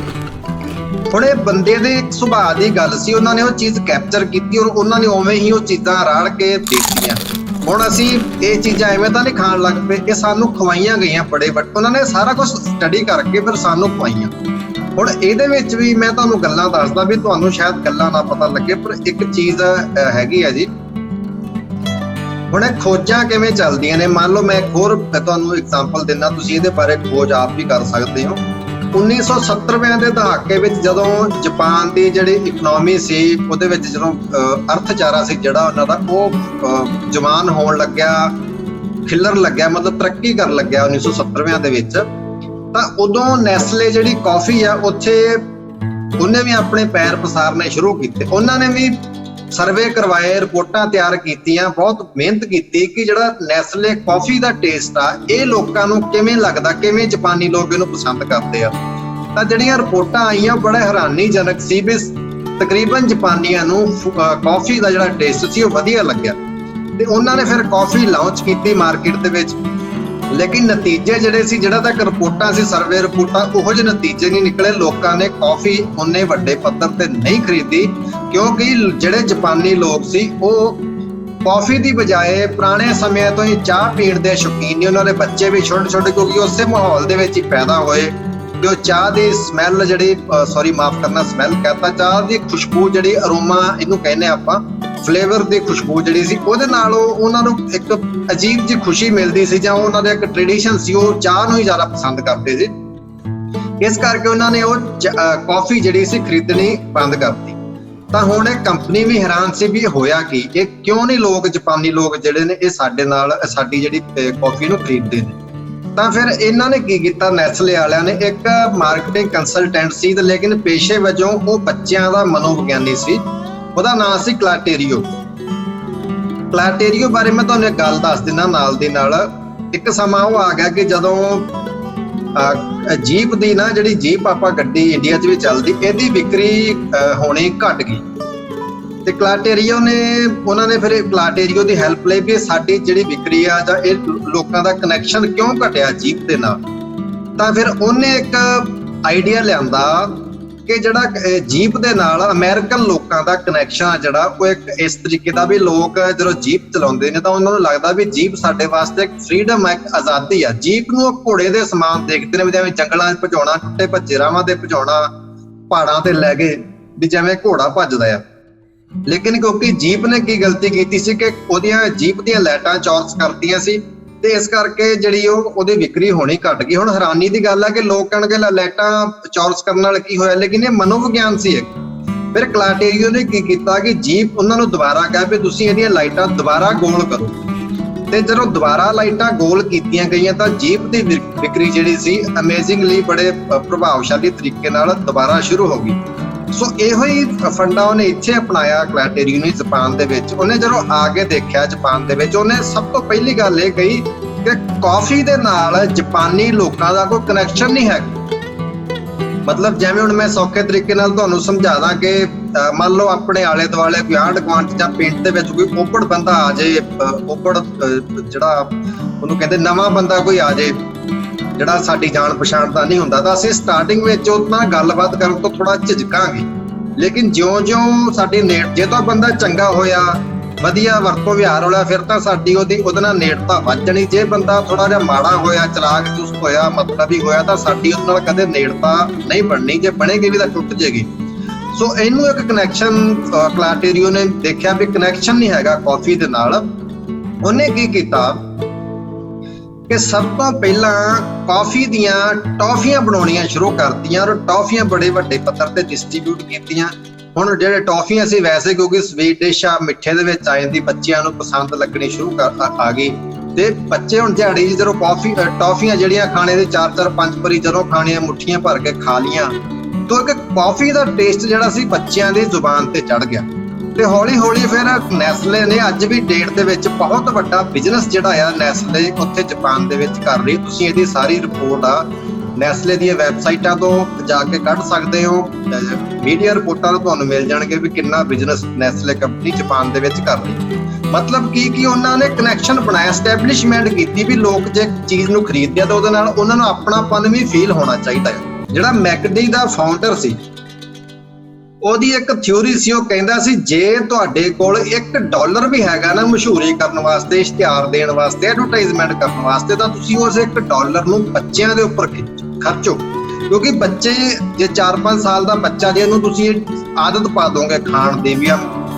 ਹੁਣ ਇਹ ਬੰਦੇ ਦੇ ਸੁਭਾਅ ਦੀ ਗੱਲ ਸੀ, ਉਹਨਾਂ ਨੇ ਉਹ ਚੀਜ਼ ਕੈਪਚਰ ਕੀਤੀ ਔਰ ਉਹਨਾਂ ਨੇ ਉਵੇਂ ਹੀ ਉਹ ਚੀਜ਼ਾਂ ਰਾੜ ਕੇ ਦਿੱਤੀਆਂ। ਹੁਣ ਅਸੀਂ ਇਹ ਚੀਜ਼ਾਂ ਐਵੇਂ ਤਾਂ ਨਹੀਂ ਖਾਣ ਲੱਗ ਪਏ, ਇਹ ਸਾਨੂੰ ਖਵਾਈਆਂ ਗਈਆਂ ਉਹਨਾਂ ਨੇ ਸਾਰਾ ਕੁਝ ਸਟੱਡੀ ਕਰਕੇ ਫਿਰ ਸਾਨੂੰ ਖਵਾਈਆਂ। ਹੁਣ ਇਹਦੇ ਵਿੱਚ ਵੀ ਮੈਂ ਤੁਹਾਨੂੰ ਗੱਲਾਂ ਦੱਸਦਾ ਵੀ ਤੁਹਾਨੂੰ ਸ਼ਾਇਦ ਗੱਲਾਂ ਨਾ ਪਤਾ ਲੱਗੇ, ਪਰ ਇੱਕ ਚੀਜ਼ ਹੈਗੀ ਆ ਜੀ। ਹੁਣ ਇਹ ਖੋਜਾਂ ਕਿਵੇਂ ਚੱਲਦੀਆਂ ਨੇ, ਮੰਨ ਲਓ ਮੈਂ ਇੱਕ ਹੋਰ ਤੁਹਾਨੂੰ ਐਗਜ਼ਾਮਪਲ ਦਿੰਦਾ, ਤੁਸੀਂ ਇਹਦੇ ਬਾਰੇ ਖੋਜ ਆਪ ਵੀ ਕਰ ਸਕਦੇ ਹੋ। 1970ਵੇਂ ਦੇ ਦਹਾਕੇ ਵਿੱਚ ਜਦੋਂ ਜਾਪਾਨ ਦੀ ਜਿਹੜੀ ਇਕਨੋਮੀ ਸੀ, ਉਹਦੇ ਵਿੱਚ ਜਦੋਂ ਅਰਥਚਾਰਾ ਸੀ ਜਿਹੜਾ ਉਹਨਾਂ ਦਾ, ਉਹ ਜਵਾਨ ਹੋਣ ਲੱਗਿਆ, ਖਿਲਰ ਲੱਗਿਆ, ਮਤਲਬ ਤਰੱਕੀ ਕਰਨ ਲੱਗਿਆ 1970ਵੇਂ ਦੇ ਵਿੱਚ, ਤਾਂ ਉਦੋਂ ਨੈਸਲੇ ਜਿਹੜੀ ਕਾਫੀ ਆ ਉੱਥੇ ਉਹਨੇ ਵੀ ਆਪਣੇ ਪੈਰ ਪਸਾਰਨੇ ਸ਼ੁਰੂ ਕੀਤੇ। ਉਹਨਾਂ ਨੇ ਵੀ ਸਰਵੇ ਕਰਵਾਏ, ਰਿਪੋਰਟਾਂ ਤਿਆਰ ਕੀਤੀਆਂ, ਬਹੁਤ ਮਿਹਨਤ ਕੀਤੀ ਕਿ ਜਿਹੜਾ ਨੈਸਲੇ ਕਾਫੀ ਦਾ ਟੇਸਟ ਆ ਇਹ ਲੋਕਾਂ ਨੂੰ ਕਿਵੇਂ ਲੱਗਦਾ, ਕਿਵੇਂ ਜਾਪਾਨੀ ਲੋਕ ਇਹਨੂੰ ਪਸੰਦ ਕਰਦੇ ਆ। ਤਾਂ ਜਿਹੜੀਆਂ ਰਿਪੋਰਟਾਂ ਆਈਆਂ ਬੜਾ ਹੈਰਾਨੀਜਨਕ ਸੀ ਵੀ ਤਕਰੀਬਨ ਜਾਪਾਨੀਆਂ ਨੂੰ ਕਾਫੀ ਦਾ ਜਿਹੜਾ ਟੇਸਟ ਸੀ ਉਹ ਵਧੀਆ ਲੱਗਿਆ, ਤੇ ਉਹਨਾਂ ਨੇ ਫਿਰ ਕਾਫੀ ਲਾਂਚ ਕੀਤੀ ਮਾਰਕੀਟ ਦੇ ਵਿੱਚ। ਲੇਕਿਨ ਨਤੀਜੇ ਜਿਹੜੇ ਸੀ, ਜਿਹੜਾ ਤੱਕ ਰਿਪੋਰਟਾਂ ਸੀ, ਸਰਵੇ ਰਿਪੋਰਟਾਂ, ਉਹੋ ਜਿਹੇ ਨਤੀਜੇ ਨਹੀਂ ਨਿਕਲੇ। ਲੋਕਾਂ ਨੇ ਕਾਫੀ ਉਹਨੇ ਵੱਡੇ ਪੱਧਰ ਤੇ ਨਹੀਂ ਖਰੀਦੀ, ਕਿਉਂਕਿ ਜਿਹੜੇ ਜਾਪਾਨੀ ਲੋਕ ਸੀ ਉਹ ਕਾਫੀ ਦੀ ਬਜਾਏ ਪੁਰਾਣੇ ਸਮਿਆਂ ਤੋਂ ਹੀ ਚਾਹ ਪੀਣ ਦੇ ਸ਼ੌਕੀਨ ਨੇ। ਉਹਨਾਂ ਦੇ ਬੱਚੇ ਵੀ ਛੋਟੇ ਕਿਉਂਕਿ ਉਸੇ ਮਾਹੌਲ ਦੇ ਵਿੱਚ ਹੀ ਪੈਦਾ ਹੋਏ ਕਿ ਉਹ ਚਾਹ ਦੀ ਸਮੈਲ ਜਿਹੜੀ ਸਮੈਲ ਕਹਤਾ, ਚਾਹ ਦੀ ਖੁਸ਼ਬੂ ਜਿਹੜੀ ਅਰੋਮਾ ਇਹਨੂੰ ਕਹਿੰਦੇ ਆਪਾਂ, ਫਲੇਵਰ ਦੀ ਖੁਸ਼ਬੂ ਜਿਹੜੀ ਸੀ, ਉਹਦੇ ਨਾਲ ਉਹਨਾਂ ਨੂੰ ਇੱਕ ਅਜੀਬ ਜਿਹੀ ਖੁਸ਼ੀ ਮਿਲਦੀ ਸੀ, ਜਾਂ ਉਹਨਾਂ ਦਾ ਇੱਕ ਟ੍ਰੈਡੀਸ਼ਨ ਸੀ, ਉਹ ਚਾਹ ਨੂੰ ਹੀ ਜ਼ਿਆਦਾ ਪਸੰਦ ਕਰਦੇ ਸੀ। ਇਸ ਕਰਕੇ ਉਹਨਾਂ ਨੇ ਉਹ ਕਾਫੀ ਜਿਹੜੀ ਸੀ ਖਰੀਦਣੀ ਬੰਦ ਕਰਤੀ। ਤਾਂ ਹੁਣ ਇਹ ਕੰਪਨੀ ਵੀ ਹੈਰਾਨ ਸੀ ਵੀ ਹੋਇਆ ਕੀ, ਇਹ ਕਿਉਂ ਨਹੀਂ ਲੋਕ, ਜਾਪਾਨੀ ਲੋਕ ਜਿਹੜੇ ਨੇ ਇਹ ਸਾਡੇ ਨਾਲ ਸਾਡੀ ਜਿਹੜੀ ਕਾਫੀ ਨੂੰ ਖਰੀਦਦੇ ਨੇ। ਤਾਂ ਫਿਰ ਇਹਨਾਂ ਨੇ ਕੀ ਕੀਤਾ, ਨੈਸਲੇ ਵਾਲਿਆਂ ਨੇ ਇੱਕ ਮਾਰਕੀਟਿੰਗ ਕੰਸਲਟੈਂਟ ਸੀ, ਲੇਕਿਨ ਪੇਸ਼ੇ ਵਜੋਂ ਉਹ ਬੱਚਿਆਂ ਦਾ ਮਨੋਵਿਗਿਆਨੀ ਸੀ। ਉਹਦਾ ਨਾਮ ਸੀ ਕਲਾਟੇਰੀਓ ਬਾਰੇ ਮੈਂ ਤੁਹਾਨੂੰ ਇੱਕ ਗੱਲ ਦੱਸ ਦਿੰਦਾ ਨਾਲ ਦੀ ਨਾਲ। ਇੱਕ ਸਮਾਂ ਉਹ ਆ ਗਿਆ ਕਿ ਜਦੋਂ ਜੀਪ ਦੀ ਨਾ, ਜਿਹੜੀ ਜੀਪ ਆਪਾਂ ਗੱਡੀ ਇੰਡੀਆ 'ਚ ਵੀ ਚੱਲਦੀ, ਇਹਦੀ ਵਿਕਰੀ ਹੋਣੀ ਘਟ ਗਈ, ਤੇ ਉਹਨਾਂ ਨੇ ਫਿਰ ਕਲਾਟੇਰੀਓ ਦੀ ਹੈਲਪ ਲਈ ਵੀ ਸਾਡੀ ਜਿਹੜੀ ਵਿਕਰੀ ਆ ਜਾਂ ਇਹ ਲੋਕਾਂ ਦਾ ਕਨੈਕਸ਼ਨ ਕਿਉਂ ਘਟਿਆ ਜੀਪ ਦੇ ਨਾਲ। ਤਾਂ ਫਿਰ ਉਹਨੇ ਇੱਕ ਆਈਡੀਆ ਲਿਆਂਦਾ ਕਿ ਜਿਹੜਾ ਜੀਪ ਦੇ ਨਾਲ ਅਮਰੀਕਨ ਲੋਕਾਂ ਦਾ ਕਨੈਕਸ਼ਨ ਆ ਜਿਹੜਾ ਉਹ ਇੱਕ ਇਸ ਤਰੀਕੇ ਦਾ ਵੀ ਲੋਕ ਜਦੋਂ ਜੀਪ ਚਲਾਉਂਦੇ ਨੇ ਤਾਂ ਉਹਨਾਂ ਨੂੰ ਲੱਗਦਾ ਵੀ ਜੀਪ ਸਾਡੇ ਵਾਸਤੇ ਇੱਕ ਫਰੀडम ਹੈ, ਇੱਕ ਆਜ਼ਾਦੀ ਆ। ਜੀਪ ਨੂੰ ਉਹ ਘੋੜੇ ਦੇ ਸਮਾਨ ਦੇਖਦੇ ਨੇ ਵੀ ਜਿਵੇਂ ਜੰਗਲਾਂ 'ਚ ਭਜਾਉਣਾ, ਟੁੱਟੇ ਭੱਜੇ ਰਾਹਾਂ ਤੇ ਭਜਾਉਣਾ, ਪਹਾੜਾਂ ਤੇ ਲੈ ਗਏ ਵੀ ਜਿਵੇਂ ਘੋੜਾ ਭੱਜਦਾ ਆ। ਲੇਕਿਨ ਕਿਉਂਕਿ ਜੀਪ ਨੇ ਕੀ ਗਲਤੀ ਕੀਤੀ ਸੀ ਕਿ ਉਹਦੀਆਂ ਜੀਪ ਦੀਆਂ ਲਾਈਟਾਂ ਚੌਰਸ ਕਰਤੀਆਂ ਸੀ ਤੇ ਇਸ ਕਰਕੇ ਜਿਹੜੀ ਉਹਦੀ ਵਿਕਰੀ ਹੋਣੀ ਘਟ ਗਈ। ਹੁਣ ਹੈਰਾਨੀ ਦੀ ਗੱਲ ਹੈ ਕਿ ਲੋਕ ਕਹਿਣਗੇ ਲਾਈਟਾਂ ਚੌਰਸ ਕਰਨ ਨਾਲ ਕੀ ਹੋਇਆ, ਲੇਕਿਨ ਇਹ ਮਨੋਵਿਗਿਆਨ ਸੀ ਇੱਕ। ਫਿਰ ਕਲਾਟੇਰੀਓ ਨੇ ਕੀ ਕੀਤਾ ਕਿ ਜੀਪ ਉਹਨਾਂ ਨੂੰ ਦੁਬਾਰਾ ਕਿਹਾ ਵੀ ਤੁਸੀਂ ਇਹਦੀਆਂ ਲਾਈਟਾਂ ਦੁਬਾਰਾ ਗੋਲ ਕਰੋ ਤੇ ਜਦੋਂ ਦੁਬਾਰਾ ਲਾਈਟਾਂ ਗੋਲ ਕੀਤੀਆਂ ਗਈਆਂ ਤਾਂ ਜੀਪ ਦੀ ਵਿਕਰੀ ਜਿਹੜੀ ਸੀ ਅਮੇਜ਼ਿੰਗਲੀ ਬੜੇ ਪ੍ਰਭਾਵਸ਼ਾਲੀ ਤਰੀਕੇ ਨਾਲ ਦੁਬਾਰਾ ਸ਼ੁਰੂ ਹੋ ਗਈ। ਸੋ ਇਹੋ ਹੀ ਫੰਡਾ ਉਹਨੇ ਇੱਥੇ ਅਪਣਾਇਆ ਕਲਾਟੇਰੀਓ ਨੇ ਜਾਪਾਨ ਦੇ ਵਿੱਚ। ਉਹਨੇ ਜਦੋਂ ਆ ਕੇ ਦੇਖਿਆ ਜਾਪਾਨ ਦੇ ਵਿੱਚ, ਉਹਨੇ ਸਭ ਤੋਂ ਪਹਿਲੀ ਗੱਲ ਇਹ ਕਹੀ ਕਿ ਕਾਫੀ ਦੇ ਨਾਲ ਜਾਪਾਨੀ ਲੋਕਾਂ ਦਾ ਕੋਈ ਕਨੈਕਸ਼ਨ ਨਹੀਂ ਹੈ। ਮਤਲਬ ਜਿਵੇਂ ਹੁਣ ਮੈਂ ਸੌਖੇ ਤਰੀਕੇ ਨਾਲ ਤੁਹਾਨੂੰ ਸਮਝਾ ਦਾਂ ਕਿ ਮੰਨ ਲਓ ਆਪਣੇ ਆਲੇ ਦੁਆਲੇ ਕੋਈ ਆਂਢ ਗੁਆਂਢ ਜਾਂ ਪਿੰਡ ਦੇ ਵਿੱਚ ਕੋਈ ਓਪੜ ਬੰਦਾ ਆ ਜਾਏ, ਓਪੜ ਜਿਹੜਾ ਉਹਨੂੰ ਕਹਿੰਦੇ ਨਵਾਂ ਬੰਦਾ ਕੋਈ ਆ ਜਾਏ ਜਿਹੜਾ ਸਾਡੀ ਜਾਣ ਪਛਾਣ ਦਾ ਨਹੀਂ ਹੁੰਦਾ ਤਾਂ ਅਸੀਂ ਸਟਾਰਟਿੰਗ ਵਿੱਚ ਉਹਦੇ ਨਾਲ ਗੱਲਬਾਤ ਕਰਨ ਤੋਂ ਥੋੜਾ ਝਿਜਕਾਂਗੇ। ਲੇਕਿਨ ਜਿਉਂ-ਜਿਉਂ ਸਾਡੀ ਜੇ ਤਾਂ ਬੰਦਾ ਚੰਗਾ ਹੋਇਆ, ਵਧੀਆ ਵਰਤੋਂ ਵਿਹਾਰ ਹੋਇਆ, ਫਿਰ ਤਾਂ ਸਾਡੀ ਉਹਦੇ ਨਾਲ ਨੇੜਤਾ ਵੱਧ ਜਾਣੀ। ਜੇ ਬੰਦਾ ਥੋੜਾ ਜਿਹਾ ਮਾੜਾ ਹੋਇਆ, ਚਲਾਕ ਚੁਸਤ ਹੋਇਆ, ਮਤਲਬੀ ਹੋਇਆ ਤਾਂ ਸਾਡੀ ਉਹਦੇ ਨਾਲ ਕਦੇ ਨੇੜਤਾ ਨਹੀਂ ਬਣਨੀ, ਜੇ ਬਣੇਗੀ ਵੀ ਤਾਂ ਟੁੱਟ ਜੇਗੀ। ਸੋ ਇਹਨੂੰ ਇੱਕ ਕਨੈਕਸ਼ਨ ਕਲਾਟੇਰੀਓ ਨੇ ਦੇਖਿਆ ਵੀ ਕਨੈਕਸ਼ਨ ਨਹੀਂ ਹੈਗਾ ਕਾਫੀ ਦੇ ਨਾਲ। ਉਹਨੇ ਕੀ ਕੀਤਾ ਕਿ ਸਭ ਤੋਂ ਪਹਿਲਾਂ ਕਾਫੀ ਦੀਆਂ ਟੌਫੀਆਂ ਬਣਾਉਣੀਆਂ ਸ਼ੁਰੂ ਕਰਤੀਆਂ ਔਰ ਟੌਫੀਆਂ ਬੜੇ ਵੱਡੇ ਪੱਧਰ ਤੇ ਡਿਸਟ੍ਰੀਬਿਊਟ ਕੀਤੀਆਂ। ਹੁਣ ਜਿਹੜੇ ਟੌਫੀਆਂ ਸੀ ਵੈਸੇ ਕਿਉਂਕਿ ਸਵੀਟ ਡਿਸ਼ ਆ, ਮਿੱਠੇ ਦੇ ਵਿੱਚ ਆ ਜਾਂਦੀ, ਬੱਚਿਆਂ ਨੂੰ ਪਸੰਦ ਲੱਗਣੀ ਸ਼ੁਰੂ ਆ ਗਈ ਤੇ ਬੱਚੇ ਹੁਣ ਦਿਹਾੜੀ ਜਦੋਂ ਟੌਫੀਆਂ ਜਿਹੜੀਆਂ ਖਾਣੇ ਦੇ 4-4 5 ਵਾਰੀ ਜਦੋਂ ਖਾਣੀਆਂ, ਮੁੱਠੀਆਂ ਭਰ ਕੇ ਖਾ ਲੀਆਂ ਤਾਂ ਇੱਕ ਕਾਫੀ ਦਾ ਟੇਸਟ ਜਿਹੜਾ ਸੀ ਬੱਚਿਆਂ ਦੀ ਜ਼ੁਬਾਨ ਤੇ ਚੜ ਗਿਆ। ਤੇ ਹੌਲੀ ਹੌਲੀ ਫਿਰ ਨੈਸਲੇ ਨੇ ਅੱਜ ਵੀ ਡੇਟ ਦੇ ਵਿੱਚ ਬਹੁਤ ਵੱਡਾ ਬਿਜ਼ਨਸ ਜਿਹੜਾ ਆ ਨੈਸਲੇ ਉੱਥੇ ਜਾਪਾਨ ਦੇ ਵਿੱਚ ਕਰ ਰਹੀ। ਤੁਸੀਂ ਇਹਦੀ ਸਾਰੀ ਰਿਪੋਰਟ ਆ ਨੈਸਲੇ ਦੀਆਂ ਵੈਬਸਾਈਟਾਂ ਤੋਂ ਜਾ ਕੇ ਕੱਢ ਸਕਦੇ ਹੋ, ਮੀਡੀਆ ਰਿਪੋਰਟਾਂ ਤੋਂ ਤੁਹਾਨੂੰ ਮਿਲ ਜਾਣਗੇ ਵੀ ਕਿੰਨਾ ਬਿਜ਼ਨਸ ਨੈਸਲੇ ਕੰਪਨੀ ਜਾਪਾਨ ਦੇ ਵਿੱਚ ਕਰ ਰਹੀ। ਮਤਲਬ ਕੀ ਉਹਨਾਂ ਨੇ ਕਨੈਕਸ਼ਨ ਬਣਾਇਆ, ਐਸਟੈਬਲਿਸ਼ਮੈਂਟ ਕੀਤੀ ਵੀ ਲੋਕ ਜੇ ਚੀਜ਼ ਨੂੰ ਖਰੀਦਦੇ ਆ ਤਾਂ ਉਹਦੇ ਨਾਲ ਉਹਨਾਂ ਨੂੰ ਆਪਣਾਪਨ ਵੀ ਫੀਲ ਹੋਣਾ ਚਾਹੀਦਾ ਹੈ। ਜਿਹੜਾ ਮੈਕਡੀ ਦਾ ਫਾਊਂਡਰ ਸੀ ਉਹਦੀ ਇੱਕ ਥਿਊਰੀ ਸੀ, ਉਹ ਕਹਿੰਦਾ ਸੀ ਜੇ ਤੁਹਾਡੇ ਕੋਲ $1 ਵੀ ਹੈਗਾ ਨਾ ਮਸ਼ਹੂਰੀ ਕਰਨ ਵਾਸਤੇ, ਇਸ਼ਤਿਹਾਰ ਦੇਣ ਵਾਸਤੇ, ਐਡਵਰਟਾਈਜ਼ਮੈਂਟ ਕਰਨ ਵਾਸਤੇ, ਤਾਂ ਤੁਸੀਂ ਉਸ $1 ਨੂੰ ਬੱਚਿਆਂ ਦੇ ਉੱਪਰ ਖਰਚੋ। ਕਿਉਂਕਿ ਬੱਚੇ ਜੇ 4-5 ਸਾਲ ਦਾ ਬੱਚਾ ਜੇ ਇਹਨੂੰ ਤੁਸੀਂ ਆਦਤ ਪਾ ਦੋਗੇ ਖਾਣ ਦੀ ਵੀ,